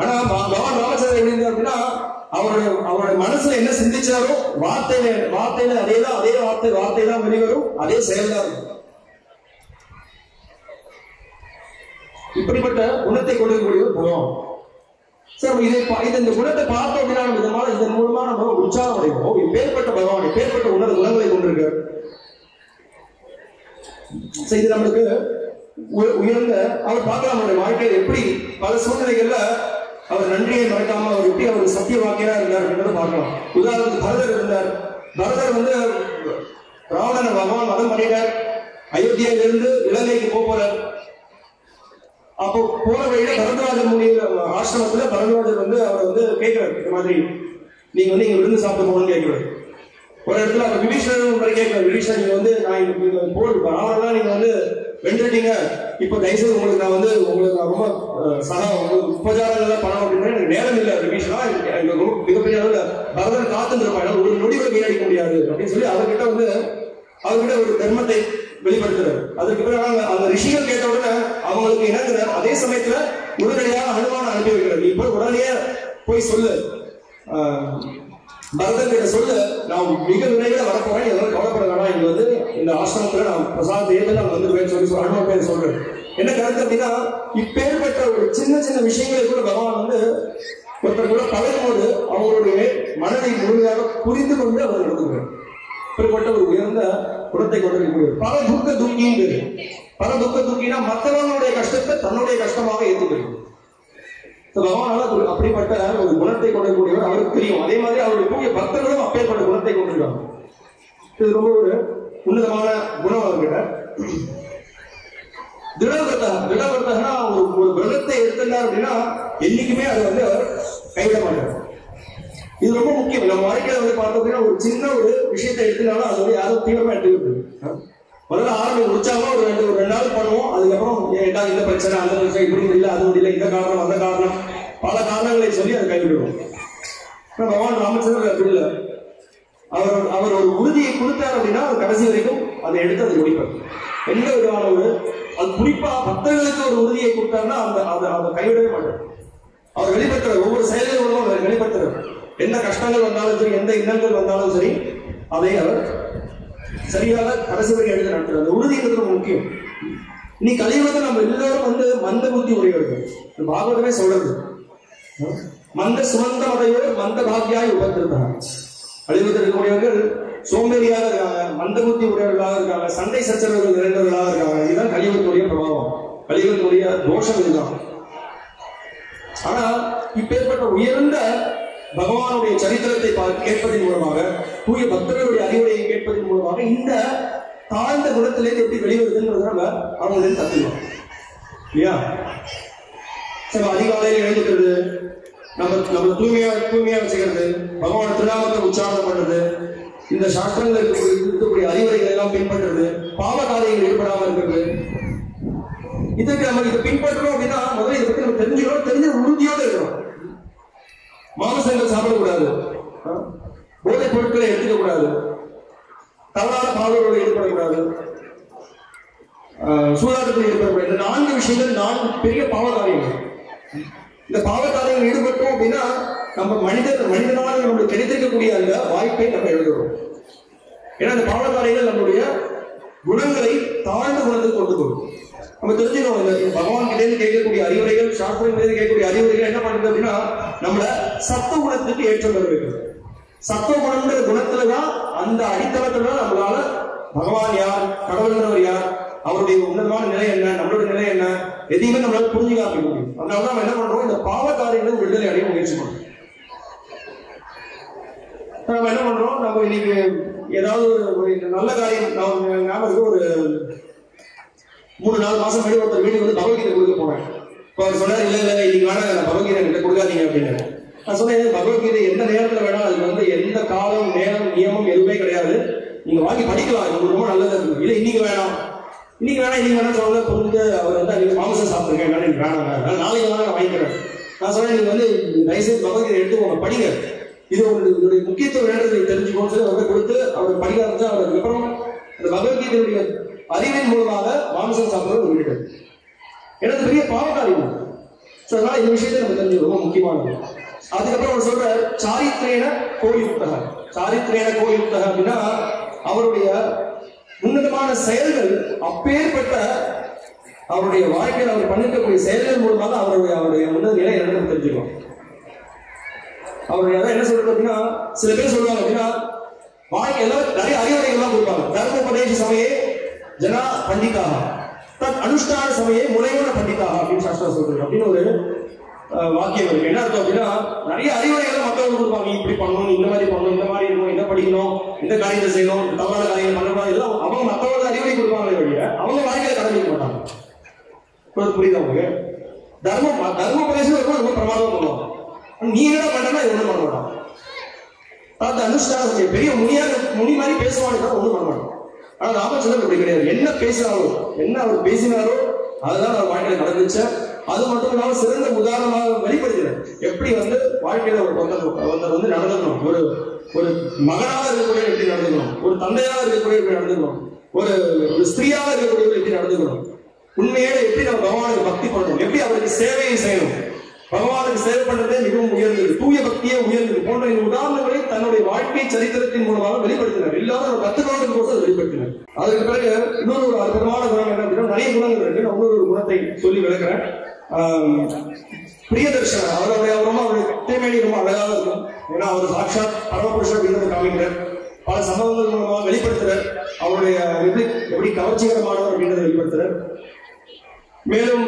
ஆனா பகவான் ராமச்சந்திரன் எப்படி இருந்தார் அப்படின்னா அவருடைய மனசுல என்ன சிந்திச்சாரோ வார்த்தையில அதே வார்த்தை தான் வெளிவரும், அதே செயல் தான் இருக்கும். இப்படிப்பட்ட குணத்தை கொடுக்கக்கூடிய ஒரு குணம். சார் இந்த குணத்தை பார்த்தோம் அப்படின்னா இதன் மூலமா நம்ம உற்சாகம் அடைவோம். இப்பேற்பட்ட பகவான் இப்பேற்பட்ட உணர்வு குணங்களை கொண்டிருக்க இது நம்மளுக்கு உயர்ந்த அவர் பார்க்கலாம். அவருடைய வாழ்க்கையில் எப்படி பல சூழ்நிலைகள்ல அவர் நன்றியை மறக்காம அவர் எப்படி அவர் சத்திய வாக்கியா இருந்தார் அப்படின்றத பார்க்கலாம். உதாரணத்துக்கு பரதர் இருந்தார். பரதர் வந்து ராவணனை பகவான் மதம் பண்ணிட்டார். அயோத்தியிலிருந்து இலங்கைக்கு போறார். அப்போ போன வழியில பரதராஜர் முனிய ஆசிரமத்துல பரதராஜர் வந்து அவர் வந்து கேட்கிறார், இந்த மாதிரி நீங்க வந்து இங்க விருந்து சாப்பிட போகணும்னு கேட்கிறார். ஒரு இடத்துல அவர் விபீஷணன் கேட்கிறார், விபீஷணன் நீங்க வந்து நான் போர் ராவணன் நீங்க வந்து வென்றுட்டீங்க, இப்ப தயவுசெய்து உங்களுக்கு நான் வந்து உங்களுக்கு ரொம்ப உபச்சாரங்கள்லாம் பண்ணணும் அப்படின்னா எனக்கு நேரம் இல்லை விபீஷணா, எனக்கு ரொம்ப மிகப்பெரிய அளவுல பரதன் காத்துட்டு இருப்பாங்க, ஒரு நொடி கூட வீணடிக்க முடியாது அப்படின்னு சொல்லி அவர்கிட்ட ஒரு தர்மத்தை வெளிப்படுத்துறாரு. அதற்கு பிறகு அந்த ரிஷிகள் கேட்ட உடனே அவங்களுக்கு இணங்குறார். அதே சமயத்துல உடனடியாக ஹனுமான் அனுப்பி வைக்கிறார். நீ போய் உடனே போய் சொல்லு, பரதன் கிட்ட சொல்லு, நான் மிக விரைவில் வரப்போறேன், எதாவது கவலைப்பட வேணாம், இங்க வந்து இந்த ஆசிரமத்துல நான் பிரசாத் ஏதோ நான் வந்து சொல்லி ஹனுமான் பேர் சொல்றேன். என்ன கருத்து அப்படின்னா, இப்பேற்பட்ட ஒரு சின்ன சின்ன விஷயங்களை கூட பகவான் வந்து ஒருத்தர் கூட பழகும் போது அவங்களுடைய மனதை முழுமையாக புரிந்து கொண்டு அவர் நடந்துக்கிறார். இப்படிப்பட்ட ஒரு உயர்ந்த குணத்தை கொண்டிருக்கக்கூடிய பரதுக்க துக்கின்னு பேரு. பரதுக்க துக்கினா மற்றவங்களுடைய கஷ்டத்தை தன்னுடைய கஷ்டமாக ஏற்றுக்கிறது. பகவானால அப்படிப்பட்ட ஒரு குணத்தை கொண்டிருக்கூடியவர் அவருக்கு தெரியும். அதே மாதிரி அவருடைய கூடிய பக்தர்களும் அப்பேற்பட்ட குணத்தை கொண்டிருக்காங்க. இது ரொம்ப ஒரு உன்னதமான குணம் அவர்கிட்ட. திடவர்த்தகனா ஒரு விரதத்தை எடுத்துட்டார் அப்படின்னா என்னைக்குமே அதை வந்து அவர் கைவிட மாட்டார். இது ரொம்ப முக்கியம். நம்ம வாழ்க்கையில வந்து பார்த்தோம் அப்படின்னா ஒரு சின்ன ஒரு விஷயத்தை எடுத்துனாலும் அது வந்து யாரும் தீவிரமா எடுத்துக்கிட்டு முதல்ல ஆரம்பி உற்சாகமா ஒரு ரெண்டு நாள் பண்ணுவோம். அதுக்கப்புறம் இந்த பிரச்சனை அந்த பிரச்சனை இப்படி முடியல அது முடியல இந்த காரணம் அந்த காரணம் பல காரணங்களை சொல்லி அதை கைவிடுவோம். பகவான் ராமச்சந்திரன் அப்படி இல்லை. அவர் ஒரு உறுதியை கொடுத்தார் அப்படின்னா அது கடைசி வரைக்கும் அதை எடுத்து அதை முடிப்பார். எந்த விதமான ஒரு அது குறிப்பா பக்தர்களுக்கு ஒரு உறுதியை கொடுத்தாருன்னா அதை கைவிடவே மாட்டார். அவர் வெளிப்படுத்துறார். ஒவ்வொரு செயல்களும் அவர் வெளிப்படுத்துறார். எந்த கஷ்டங்கள் வந்தாலும் சரி, எந்த இன்னல்கள் வந்தாலும் சரி, அதை அவர் சரியாக கடைசி வரை எடுத்து நடத்துறார். அந்த உறுதிங்கிறது ரொம்ப முக்கியம். நீ கலியுகத்தில் நம்ம எல்லாரும் வந்து மந்த புத்தி உடையவர்கள். பாகவதமே சொல்றது, மந்த சுமந்த மதையோர் மந்த பாக்கியாய் உபத்திருந்தாங்க. கலியுகத்தில் இருக்கக்கூடியவர்கள் சோம்பேறியாக இருக்காங்க, மந்த புத்தி உடையவர்களாக இருக்காங்க, சண்டை சச்சரவுகள் நிறைந்தவர்களாக இருக்காங்க. இதுதான் கலியுகத்துடைய பிரபாவம், கலியுகத்துடைய தோஷம் இதுதான். ஆனா இப்பேற்பட்ட உயர்ந்த பகவானுடைய சரித்திரத்தை கேட்பதன் மூலமாக, தூய பக்தர்களுடைய அறிவுரையை கேட்பதன் மூலமாக இந்த தாழ்ந்த குணத்திலேருந்து எப்படி வெளிவருதுன்றது நம்ம அவங்களுக்கு கத்துக்கலாம் இல்லையா? சரி, அதிகாலையில் எழுந்துக்கிறது, நம்ம தூய்மையா வச்சுக்கிறது, பகவான் திருநாமத்தை உச்சாரணம் பண்றது, இந்த சாஸ்திரங்களுக்கு இருக்கக்கூடிய அறிவுரைகள் எல்லாம் பின்பற்றுறது, பாவ காரியங்கள் ஈடுபடாமல் இருக்கிறது, இதுக்கு நம்ம இதை பின்பற்றணும் அப்படின்னா முதல்ல இதை பத்தி நம்ம தெரிஞ்சுக்கணும். தெரிஞ்ச உறுதியோடு இருக்கணும். மாமிசங்கள் சாப்பிடக்கூடாது, போதைப் பொருட்களை எடுத்துக்க கூடாது, தவறான பாவங்களோடு ஈடுபடக்கூடாது, சூதாட்டத்தில் ஈடுபடக்கூடாது. இந்த 4 விஷயங்கள் 4 பெரிய பாவ காரியங்கள். இந்த பாவ காரியங்கள் ஈடுபட்டோம் அப்படின்னா நம்ம மனிதனால் நம்மளுக்கு கிடைத்திருக்கக்கூடிய அந்த வாய்ப்பை நம்ம எழுதுறோம். ஏன்னா அந்த பாவ காரியங்கள் நம்மளுடைய குணங்களை தாழ்ந்த குணத்துக்கு கொண்டு போகும். நம்ம தெரிஞ்சுக்கணும், இந்த பகவான் கிட்டே கேட்கக்கூடிய அறிவுரைகள், சாஸ்திரங்களிலிருந்து கேட்கக்கூடிய அறிவுரைகள் என்ன பண்ணுது அப்படின்னா நம்மள சத்துவ குணத்துக்கு ஏற்றம் பெற வைக்கிறது. சத்துவ குணம்ங்கிற குணத்துலதான், அந்த அடித்தளத்துலதான் நம்மளால பகவான் யார், கடவுள்ங்கிறவர் யார், அவருடைய உன்னதமான நிலை என்ன, நம்மளுடைய நிலை என்ன, எதையுமே நம்மளால புரிஞ்சுக்க முடியும். அதனாலதான் நம்ம என்ன பண்றோம், இந்த பாவ காரியங்களும் விடுதலை அடைய முயற்சி பண்றோம். நம்ம என்ன பண்றோம், நம்ம இன்னைக்கு ஏதாவது ஒரு நல்ல காரியம், ஞாபகம் ஒரு 3-4 மாசம் முன்னாடி ஒருத்தர் வீட்டுக்கு வந்து பகவத்கீதை கொடுக்க போனேன். இப்போ அவர் சொன்னார், இல்லை இன்னைக்கு வேணாம் பகவத்கீதை கிட்ட கொடுக்காதீங்க அப்படின்னு. நான் சொன்னேன், பகவத்கீதை எந்த நேரத்தில் வேணாம், அதுக்கு வந்து எந்த காலம் நேரம் நியமம் எதுவுமே கிடையாது, நீங்க வாங்கி படிக்கலாம், இது ரொம்ப நல்லது. இல்லை இன்னைக்கு வேணாம் சொல்ல புரிஞ்சு அவர் வந்து நீங்க மாமிசம் சாப்பிடுங்க, எனக்கு வேணாங்க, நாளைக்கு வேணா நான் வாங்கிக்கிறேன். நான் சொன்னேன், நீங்க வந்து தயவுசெய்து பகவத்கீதை எடுத்து படிங்க, இது உங்களுடைய முக்கியத்துவம் வேண்டதை தெரிஞ்சுக்கோன்னு சொல்லி அவரை கொடுத்து அவர் படிக்க ஆரம்பிச்சு, அவர் அதுக்கப்புறம் இந்த பகவத்கீதையுடைய அறிவின் மூலமாக மாமிசம் சாப்பிடுறது விட்டுட்டார். எனக்கு பெரிய பாவகாரியம். அதனால இந்த விஷயத்தை நம்ம தெரிஞ்சு ரொம்ப முக்கியமானது. அதுக்கப்புறம் அவர் சொல்ற சாரித்திரேன கோயுக்தக. சாரித்திரேன கோயுக்தக அப்படின்னா அவருடைய உன்னதமான செயல்கள், அப்பேற்பட்ட அவருடைய வாழ்க்கையில் அவர் பண்ணிருக்கக்கூடிய செயல்கள் மூலமாக அவருடைய உன்னத நிலை என்னன்னு தெரிஞ்சுக்கலாம். அவர் என்ன சொல்றது அப்படின்னா, சில பேர் சொல்லுவாங்க அப்படின்னா வாழ்க்கையில நிறைய அறிவுரைகள்லாம் கொடுப்பாங்க. தர்மோபதேச சமயே ஜனா பண்டிதாக தத் அனுஷ்டான சமயே முனையோன பண்டிதாக அப்படின்னு சாஸ்திரம் சொல்றது அப்படின்னு ஒரு வாக்கியம் இருக்கு. என்ன அர்த்தம் அப்படின்னா, நிறைய அறிவுரைகளை மக்களுக்கு கொடுப்பாங்க. இப்படி பண்ணணும், இந்த மாதிரி பண்ணணும், இந்த மாதிரி இருக்கணும், என்ன படிக்கணும், இந்த காரியத்தை செய்யணும், தவறான காரியங்கள் பண்ணணும், இதெல்லாம் அவங்க மற்றவங்களுக்கு அறிவுரை கொடுப்பாங்களே வழிய அவங்க வாழ்க்கையில கடைபிடிக்க மாட்டாங்க. புரியுதா உங்களுக்கு? தர்மோபதேசம் ரொம்ப பிரமாதம் பண்ணுவாங்க. நீ என்ன பண்றா இது ஒண்ணும் பண்ண மாட்டான். அது அனுஷ்டானம் பெரிய முனி மாதிரி பேசுவாங்க, ஒண்ணும் பண்ண மாட்டான். ஆனா ராமச்சந்திரன் அப்படி கிடையாது. என்ன பேசினாரோ, என்ன அவர் பேசினாரோ அதுதான் அவர் வாழ்க்கையில நடந்துச்சு. அது மட்டும் இல்லாம சிறந்த உதாரணமாக வெளிப்படுத்துகிறார். எப்படி வாழ்க்கையில ஒரு நடந்துக்கணும், ஒரு மகனாக இருக்கக்கூடிய எப்படி நடந்துக்கணும், ஒரு தந்தையாக இருக்கக்கூடிய எப்படி நடந்துக்கணும், ஒரு ஸ்திரீயாக இருக்கக்கூடிய எப்படி நடந்துக்கணும், உண்மையோட எப்படி நம்ம பகவானுக்கு பக்தி பண்ணணும், எப்படி அவருக்கு சேவையை செய்யணும், பகவானுக்கு சேவை பண்றதே மிகவும் உயர்ந்தது, தூய பக்தியே உயர்ந்தது போன்ற இந்த உதாரணங்களை தன்னுடைய வாழ்க்கை சரித்திரத்தின் மூலமாக வெளிப்படுத்தினார். எல்லாரும் கத்துக்கொண்டது போது வெளிப்படுத்தினார். அதற்கு பிறகு இன்னொரு ஒரு அற்புதமான குணம் என்ன அப்படின்னா, நிறைய குணங்கள் இருக்கு. நான் இன்னொரு குணத்தை சொல்லி விளக்குறேன். பிரியதர்ஷன அவருடைய தேமேனி ரொம்ப அழகாக இருக்கும். ஏன்னா அவர் சாட்சாத் பரமபுருஷர் அப்படின்னு காமிக்கிறார். பல சம்பவங்கள் மூலமாக வெளிப்படுத்துறார். அவருடைய எப்படி கவர்ச்சிகரமானவர் அப்படின்றத வெளிப்படுத்துறார். மேலும்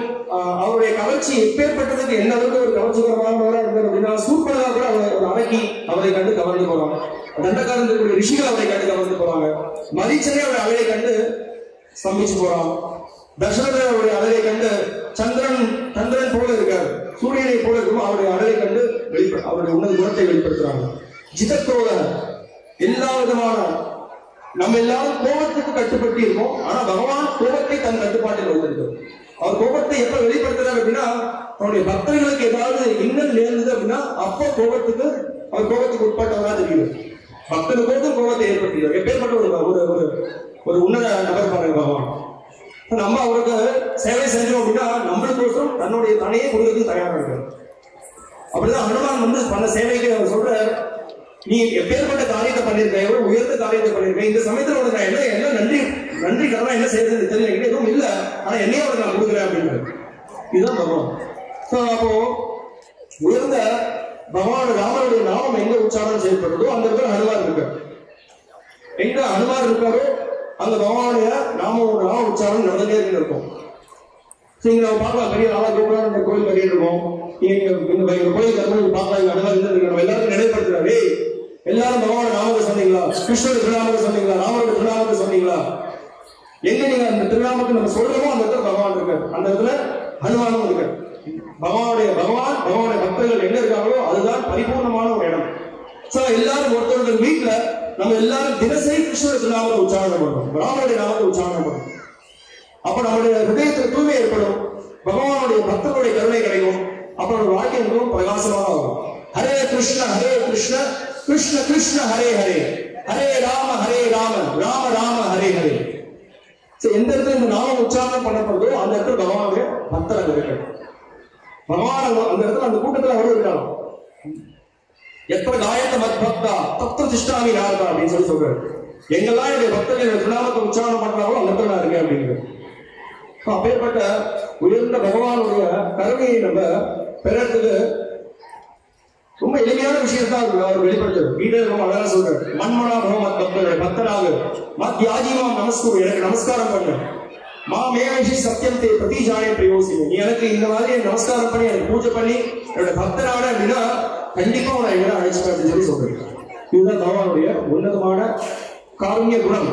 அவருடைய கவர்ச்சி எப்பேற்பட்டதுக்கு என்ன அளவுக்கு ஒரு கவர்ச்சிகரமானவராக இருந்தார் அப்படின்னா, சூர்பனகா கூட அவர் அடக்கி அவரை கண்டு கவர்ந்து போறாங்க. தண்டக்காரன் இருக்கக்கூடிய ரிஷிகள் அவரை கண்டு கவர்ந்து போறாங்க. மரீச்சனே அவருடைய அழகை கண்டு ஸ்தம்பிச்சு போறான். தசரதர் அவருடைய அழகை கண்டு சந்திரன் போல இருக்காரு, சூரியனை போல இருக்கும் அவருடைய அழகை கண்டு அவருடைய உன்னத குணத்தை வெளிப்படுத்துறாங்க. ஜிதக்ரோத எல்லா விதமான நம்ம எல்லாரும் கோபத்துக்கு கட்டுப்பட்டு இருக்கோம். ஆனா பகவான் கோபத்தை தன் கட்டுப்பாட்டில் வைத்திருக்கிறார். அவர் கோபத்தை எப்ப வெளிப்படுத்துறாரு அப்படின்னா, அவருடைய பக்தர்களுக்கு ஏதாவது இன்னல் நேர்ந்தது அப்படின்னா அப்போ அவர் கோபத்துக்கு உட்பட்டவராக தெரியுது. பக்தனுக்கு கோபத்தை ஏற்படுத்துகிறார். எப்பேற்பட்ட ஒரு உன்னத நபர் பாருங்க பகவான். நம்ம அவருக்கு சேவை செஞ்சோம் அப்படின்னா நம்மளுக்கோசரம் தன்னுடைய தனையை கொடுக்கறதுக்கு தயாரா இருக்காரு. அப்படிதான் ஹனுமான் பண்ண சேவைக்கு அவர் சொல்ற, நீ எப்பேற்பட்ட காரியத்தை பண்ணிருக்க, எவ்வளவு உயர்ந்த காரியத்தை பண்ணிருக்க, இந்த சமயத்துல உனக்கு என்ன நன்றி கடனா என்ன செய்யறது தெரியல, எதுவும் இல்ல, ஆனா என்னையே அவருக்கு நான் கொடுக்குறேன் அப்படின்றது. இதுதான் பகவான். அப்போ உயர்ந்த பகவான் ராமனுடைய நாமம் எங்க உச்சாரணம் செய்யப்படுறதோ அந்த இடத்துல ஹனுமான் இருக்காரு. எங்க ஹனுமான் இருக்காரோ அந்த பகவானுடைய நாம உச்சாரணம் நடந்துட்டே இருக்கும். நீங்க நம்ம பார்க்கலாம், பெரிய நாளா கூப்பிடா இந்த கோயில் கட்டிட்டு இருக்கோம். கோயில் கட்டணும் பார்க்கலாம், இங்க அனுமதி நம்ம எல்லாருக்கும் நினைவுபடுத்துறாரு. எல்லாரும் பகவான நாமத்தை சொன்னீங்களா, கிருஷ்ணனுடைய திருநாமத்தை சொன்னீங்களா, ராமனுடைய திருநாமத்தை சொன்னீங்களா, எங்க நீங்க அந்த திருநாமத்தை நம்ம சொல்றோமோ அந்த இடத்துல பகவான் இருக்காரு, அந்த இடத்துல ஹனுமானும் இருக்காரு. பகவானுடைய பக்தர்கள் எங்க இருக்காங்களோ அதுதான் பரிபூர்ணமான ஒரு இடம். எல்லாரும் ஒருத்தருடைய வீட்டுல நம்ம எல்லாரும் தினசரி கிருஷ்ணனுடைய திருநாமத்தை உச்சாரணம் பண்றோம், ராமனுடைய நாமத்தை உச்சாரணம் பண்றோம். அப்ப நம்முடைய ஹிருதயத்தில் தூய்மை ஏற்படும், பகவானுடைய பக்தர்களுடைய கருணை கிடைக்கும். அப்ப நம்ம வாழ்க்கை மிகவும் பிரகாசமாக ஆகும். ஹரே கிருஷ்ண கிருஷ்ண கிருஷ்ண ஹரே ஹரே, ஹரே ராம ராம ராம ஹரே ஹரே. எந்த இடத்துல இந்த நாமம் உச்சாரணம் பண்ணப்படுதோ அந்த இடத்துல பகவானுடைய பக்தர் அங்க இருக்காரு. பகவான் அந்த இடத்துல அந்த கூட்டத்துல அவரும் இருக்காங்க. எப்ப காயத்த மத் பக்தா தப்த திஷ்டாமி நாரதா அப்படின்னு சொல்றாரு. எங்கெல்லாம் என்னுடைய பக்தர்கள் திருநாமத்தை உச்சாரணம் பண்றாங்களோ அந்த இடத்துல நான் இருக்கேன் அப்படிங்கிறது. அப்பேற்பட்ட உயர்ந்த பகவானுடைய கருணையை நம்ம பெறத்துக்கு ரொம்ப எளிமையான விஷயத்தான் அவர் வெளிப்படுத்துறாரு. வீடு ரொம்ப அழகா சொல்றாரு, மண்மனா பகவத் பக்தராக மத் யாஜிமாம் நமஸ்கூர், எனக்கு நமஸ்காரம் பண்ணு, மேகி சத்தியம் தே பிரதிஜாய பிரயோசிக்கும், நீ எனக்கு இந்த மாதிரி நமஸ்காரம் பண்ணி எனக்கு பூஜை பண்ணி என்னோட பக்தரான அப்படின்னா கண்டிப்பா உன எங்க அழைச்சிட்டேன் அப்படின்னு சொல்லி சொல்றேன். இதுதான் பகவானுடைய உன்னதமான காருண்ய குணம்.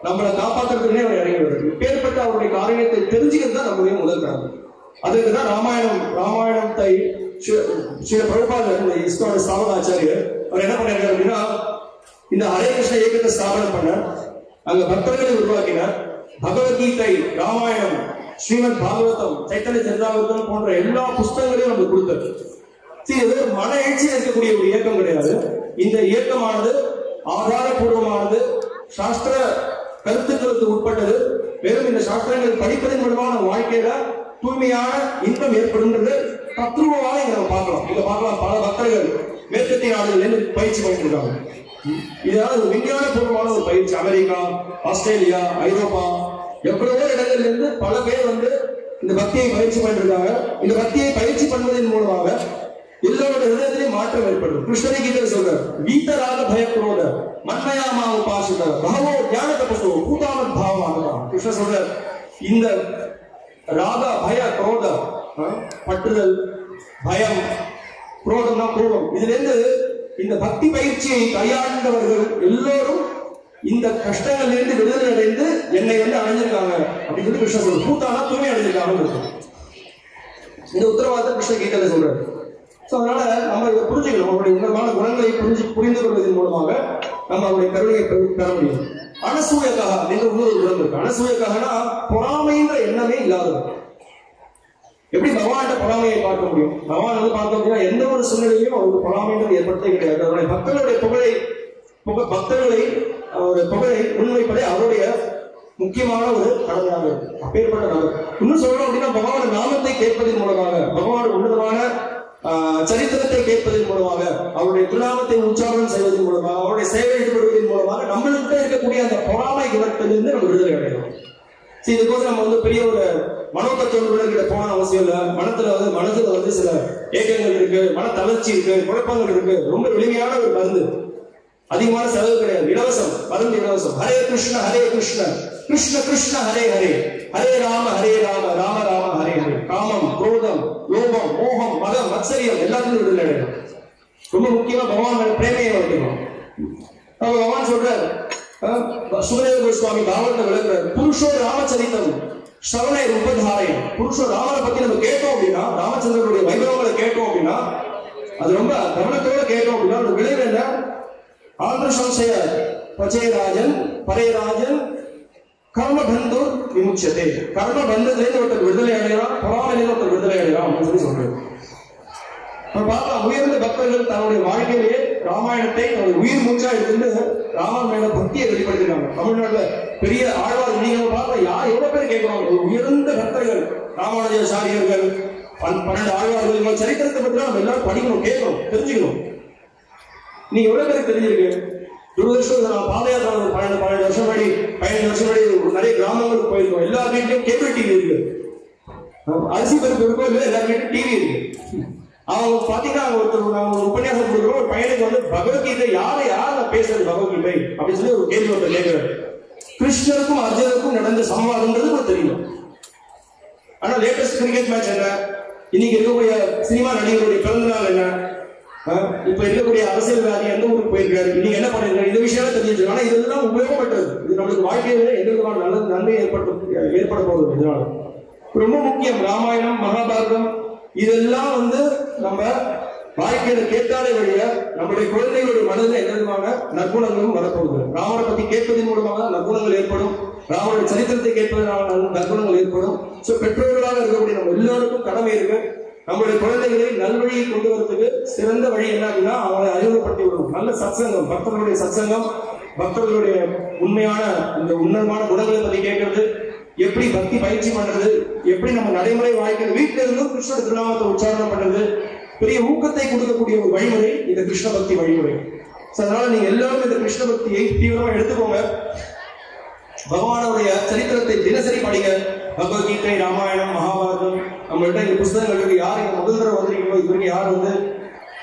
நம்மளை காப்பாற்றுறதுக்குன்னே அவர் இறங்கி வருது. பேர்பட்ட அவருடைய காரியத்தை தெரிஞ்சுக்கிறது தான் நம்முடைய முதல் காரணம். அதுக்குதான் ராமாயணத்தை ஸ்ரீ பிரபுபாதர் இந்த இஸ்லாமிய ஸ்தாபக ஆச்சாரியர் அவர் என்ன பண்ணிருக்காரு அப்படின்னா, இந்த ஹரே கிருஷ்ண இயக்கத்தை ஸ்தாபனம் பண்ண, அங்க பக்தர்களை உருவாக்கினார். பகவத்கீதை, ராமாயணம், ஸ்ரீமத் பாகவதம், சைத்தன்ய சரிதாமிர்தம் போன்ற எல்லா புஸ்தகங்களையும் நமக்கு கொடுத்தார். இது மன எழுச்சியில் இருக்கக்கூடிய ஒரு இயக்கம் கிடையாது. இந்த இயக்கமானது ஆதாரபூர்வமானது, சாஸ்திர கருத்துக்களுக்கு உட்பட்டது. மேலும் இந்த சாஸ்திரங்கள் படிப்பதன் மூலமான வாழ்க்கையில தூய்மையான இன்பம் ஏற்படும்ன்றது தத்துவமாக இங்க நம்ம பார்க்கலாம். இங்க பார்க்கலாம், பல பக்தர்கள் மேற்கத்திய நாடுகள் பயிற்சி பண்ணிட்டு இருக்காங்க. இதாவது ஒரு விஞ்ஞான பூர்வமான ஒரு பயிற்சி. அமெரிக்கா, ஆஸ்திரேலியா, ஐரோப்பா, எவ்வளவோ இடங்கள்ல இருந்து பல பேர் இந்த பக்தியை பயிற்சி பண்ணிட்டு இருக்காங்க. இந்த பக்தியை பயிற்சி பண்ணுவதன் மூலமாக எல்லாரோட ஹிருதயத்திலையும் மாற்றம் ஏற்படும். கிருஷ்ணரை கீதை சொல்றார், வீதராக பயக்ரோத மன்மயாமா உபாசித பகவோ ஞான தபசோ பூதாமத் பாவமாக. கிருஷ்ணர் சொல்றார், இந்த ராக பய குரோத, பற்றுதல், பயம், குரோதம்னா கோபம், இதுல இருந்து இந்த பக்தி பயிற்சியை கையாண்டவர்கள் எல்லோரும் இந்த கஷ்டங்கள்ல இருந்து விடுதலை அடைந்து என்னை அடைஞ்சிருக்காங்க அப்படின்னு சொல்லி கிருஷ்ணர் சொல்றார். பூத்தானா தூய்மை அடைஞ்சிருக்காங்க. இந்த உத்தரவாதத்தை கிருஷ்ண கீதையில சொல்றாரு. அதனால நம்ம இதை புரிஞ்சுக்கணும். அவருடைய உணர்வான குணங்களை புரிந்து கொள்வதன் மூலமாக நம்ம அவருடைய கருணையை பெற முடியும். அனசூயக்காக அப்படின்னு இன்னொரு குணம் இருக்கு. அனசூயக்காகனா பொறாமைன்ற எண்ணமே இல்லாதவர். எப்படி பகவான்கிட்ட பொறாமையை பார்க்க முடியும்? பகவான் பார்த்தோம் அப்படின்னா எந்த ஒரு சூழ்நிலையும் அவருக்கு பொறாமைன்றது ஏற்படுத்தே கிடையாது. அவருடைய பக்தர்களுடைய புகழை முன்வைப்பதே அவருடைய முக்கியமான ஒரு கடமையாக இருக்கு. அப்பேற்பட்ட நபர். இன்னும் சொல்லணும் அப்படின்னா பகவான நாமத்தை கேட்பதன் மூலமாக, பகவான் உன்னதமான சரித்திரத்தை கேட்பதன் மூலமாக, அவருடைய திருநாமத்தை உச்சாரணம் செய்வதன் மூலமாக, அவருடைய சேவை ஈடுபடுவதன் மூலமாக நம்மளுக்கு இருக்கக்கூடிய அந்த பொறாமை குணத்திலிருந்து நம்ம விடுதலை அடையலாம். இதுபோது நம்ம பெரிய ஒரு மனோதத்துவ போன அவசியம் இல்லை. மனசுல சில ஏக்கங்கள் இருக்கு, மன தளர்ச்சி இருக்கு, குழப்பங்கள் இருக்கு. ரொம்ப எளிமையான ஒரு மருந்து, அதிகமான செலவு கிடையாது, இலவசம் மருந்து, இலவசம். ஹரே கிருஷ்ண கிருஷ்ண கிருஷ்ண ஹரே ஹரே, ஹரே ராம ராம ராம ஹரே ஹரே. காமம், குரோதம், லோபம், மோகம், மதம், மத்சரியம் எல்லாத்தையும் விடுதலை அடையணும். ரொம்ப முக்கியமா பகவான் பிரேமையை வளர்க்கணும். பகவான் சொல்றார், சுகதேவ கோஸ்வாமி பாகவத விளக்குறார், புருஷோ ராமச்சரித்தம் ஸ்ரவணை உபதாரயம். புருஷோ ராமனை பத்தி நம்ம கேட்டோம் அப்படின்னா, ராமச்சந்திரனுடைய வைபவங்களை கேட்டோம் அப்படின்னா, அது ரொம்ப கவனத்தோட கேட்டோம் அப்படின்னா அந்த விளைவு என்ன? ஆந்திர சம்சய பச்சேராஜன் பரேராஜன் கர்மபந்து விமுட்சத்தை. கர்மபந்தத்திலிருந்து ஒருத்தர் விடுதலை அடையலாம், பொறாமையிலிருந்து ஒருத்தர் விடுதலை அடையலாம் அப்படின்னு சொல்லி சொல்றேன். உயர்ந்த பக்தர்கள் தன்னுடைய வாழ்க்கையிலேயே ராமாயணத்தை உயிர் மூச்சா எடுத்து ராமன் மேல பக்தியை வெளிப்படுத்தினாங்க. தமிழ்நாட்டுல பெரிய ஆழ்வார் நீங்க பார்த்தா எவ்வளவு பேர் கேட்கிறாங்க. உயர்ந்த பக்தர்கள், ராமானுஜாச்சாரியர்கள், 12 ஆழ்வார்கள், சரித்திரத்தை பத்தி நம்ம எல்லாரும் படிக்கணும், கேட்கணும், தெரிஞ்சுக்கணும். நீங்க எவ்வளவு பேருக்கு தெரிஞ்சிருக்கு? துரதிருஷ்டம் நான் பாத யாத்திரை 12 வருஷம் முன்னாடி 15 வருஷம் முன்னாடி நிறைய கிராமங்களுக்கு போயிருக்கோம். எல்லா வீட்லயும் கேபிள் டிவி இருக்கு, அரிசி பருப்பு இருக்கோ இல்ல, எல்லா வீட்லயும் டிவி இருக்கு. அவங்க பாத்தீங்கன்னா ஒரு உபன்யாசம் கொடுக்குறோம், ஒரு பையனுக்கு பகவத்கீதை யாரை பேசுறது பகவத்கீதை அப்படின்னு சொல்லி ஒரு கேள்வி ஒருத்தர் கேட்கிறார். கிருஷ்ணருக்கும் அர்ஜுனருக்கும் நடந்த சம்வாதம்ன்றது கூட தெரியும். ஆனா லேட்டஸ்ட் கிரிக்கெட் மேட்ச் என்ன, இன்னைக்கு இருக்கக்கூடிய சினிமா நடிகருடைய பிறந்த நாள் என்ன, இப்ப இருக்கக்கூடிய அரசியல்வாதி எந்த ஊருக்கு போயிருக்காரு, இன்னைக்கு என்ன பண்ணிருக்காரு, இந்த விஷயம் தெரிஞ்சு. ஆனா இதெல்லாம் உபயோகப்பட்டது. இது நம்மளுக்கு வாழ்க்கையில எந்த விதமான நல்ல நன்மை ஏற்பட போகுது. இதனால ரொம்ப முக்கியம். ராமாயணம், மகாபாரதம் இதெல்லாம் நம்ம வாழ்க்கையில கேட்டாலே வழிய நம்முடைய குழந்தைகளுடைய மனதில் எந்த விதமான நற்குணங்களும் வரப்போகுது. ராமரை பத்தி கேட்பதன் மூலமாக நற்குணங்கள் ஏற்படும். ராமனுடைய சரித்திரத்தை கேட்பதனால நற்குணங்கள் ஏற்படும். பெற்றோர்களாக இருக்கக்கூடிய நம்ம எல்லாருக்கும் கடமை இருக்கு. நம்முடைய குழந்தைகளை நல்வழியை கொண்டு வரதுக்கு சிறந்த வழி என்ன அப்படின்னா அவங்களை அறிமுகப்படுத்தி விடணும். நல்ல சத்சங்கம், பக்தர்களுடைய சத்சங்கம், பக்தர்களுடைய உண்மையான இந்த உன்னதமான குணங்களை பத்தி கேட்கறது, எப்படி பக்தி பயிற்சி பண்றது, எப்படி நம்ம நடைமுறை வாழ்க்கையில் வீட்டில இருந்தும் கிருஷ்ண திருநாமத்தை உச்சாரணம் பண்றது, பெரிய ஊக்கத்தை கொடுக்கக்கூடிய ஒரு வழிமுறை இந்த கிருஷ்ண பக்தி வழிமுறை. அதனால நீங்க எல்லாரும் இந்த கிருஷ்ண பக்தியை தீவிரமா எடுத்துக்கோங்க. பகவானுடைய சரித்திரத்தை தினசரி படிங்க. பகவத்கீதை, ராமாயணம், மகாபாரதம், நம்மள்கிட்ட இந்த புத்தகங்களுக்கு யார் இங்க முதல் தடவை வந்திருக்கீங்களோ, இதுவரைக்கும் யார்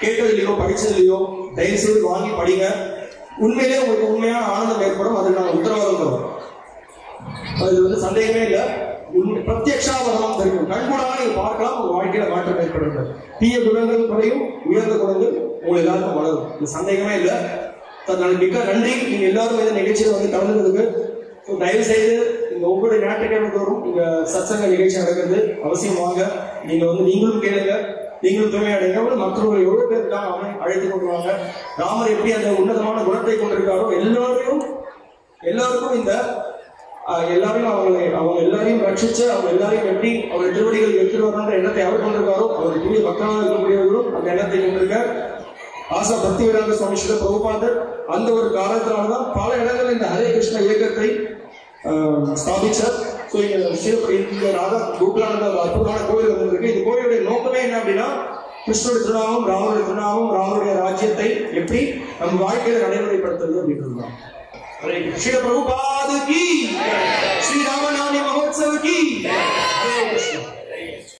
கேட்டதில்லையோ படிச்சதில்லையோ தயவு செய்து வாங்கி படிங்க. உண்மையிலே உங்களுக்கு உண்மையான ஆனந்தம் ஏற்படும். அதுக்கு நாங்கள் உத்தரவாதம் தரோம். அது சந்தேகமே இல்லை. பிரத்யக்ஷாவதம் தெரியும். கண்கூடாக நீங்க பார்க்கலாம், உங்க வாழ்க்கையில மாற்றம் ஏற்படுறது. தீய குணங்கள் குறையும், உயர்ந்த குணங்கள் உங்க எல்லாருக்கும் வளரும். இது சந்தேகமே இல்லை. மிக்க நன்றி. நீங்க எல்லாரும் இந்த நிகழ்ச்சியில கலந்துக்கிறதுக்கு. தயவு செய்து இந்த ஒவ்வொரு ஞாயிற்றுக்கிழமை தோறும் இங்க சத்சங்க நிகழ்ச்சி நடக்கிறது. அவசியமாக நீங்க நீங்களும் கேளுங்க, நீங்களும் துணை அடைங்க. மற்றவர்கள் எவ்வளவு பேர் இருக்காங்க அவனை அழைத்து கொண்டு வாங்க. ராமர் எப்படி அந்த உன்னதமான குணத்தை கொண்டிருக்காரோ எல்லாருக்கும் இந்த எல்லாரையும் அவங்க எல்லாரையும் ரட்சிச்சு அவங்க எல்லாரையும் எப்படி அவருடைய திருவடிகள் எடுத்துட்டு வரணுன்ற எண்ணத்தை அவர் கொண்டிருக்காரோ, அவருடைய புதிய பக்தராக இருக்கக்கூடியவர்களும் அந்த எண்ணத்தை கொண்டிருக்க. ஆசா பக்தி வேதாந்த சுவாமி ஸ்ரீல பிரபுபாதர் அந்த ஒரு காரணத்தினால்தான் பல இடங்களில் இந்த ஹரே கிருஷ்ண இயக்கத்தை ஸ்தாபிச்சார். இந்த ராதா கோகுலானந்த ஒரு அற்புதமான கோயில் வந்திருக்கு. இந்த கோயிலுடைய நோக்கமே என்ன அப்படின்னா கிருஷ்ணனுடைய திருநாமம், ராமனுடைய திருநாமம், ராமனுடைய ராஜ்யத்தை எப்படி நம்ம வாழ்க்கையில நடைமுறைப்படுத்துறது அப்படின்றது தான். श्री प्रभुपाद की, श्री रामनवमी महोत्सव की, हरे कृष्ण।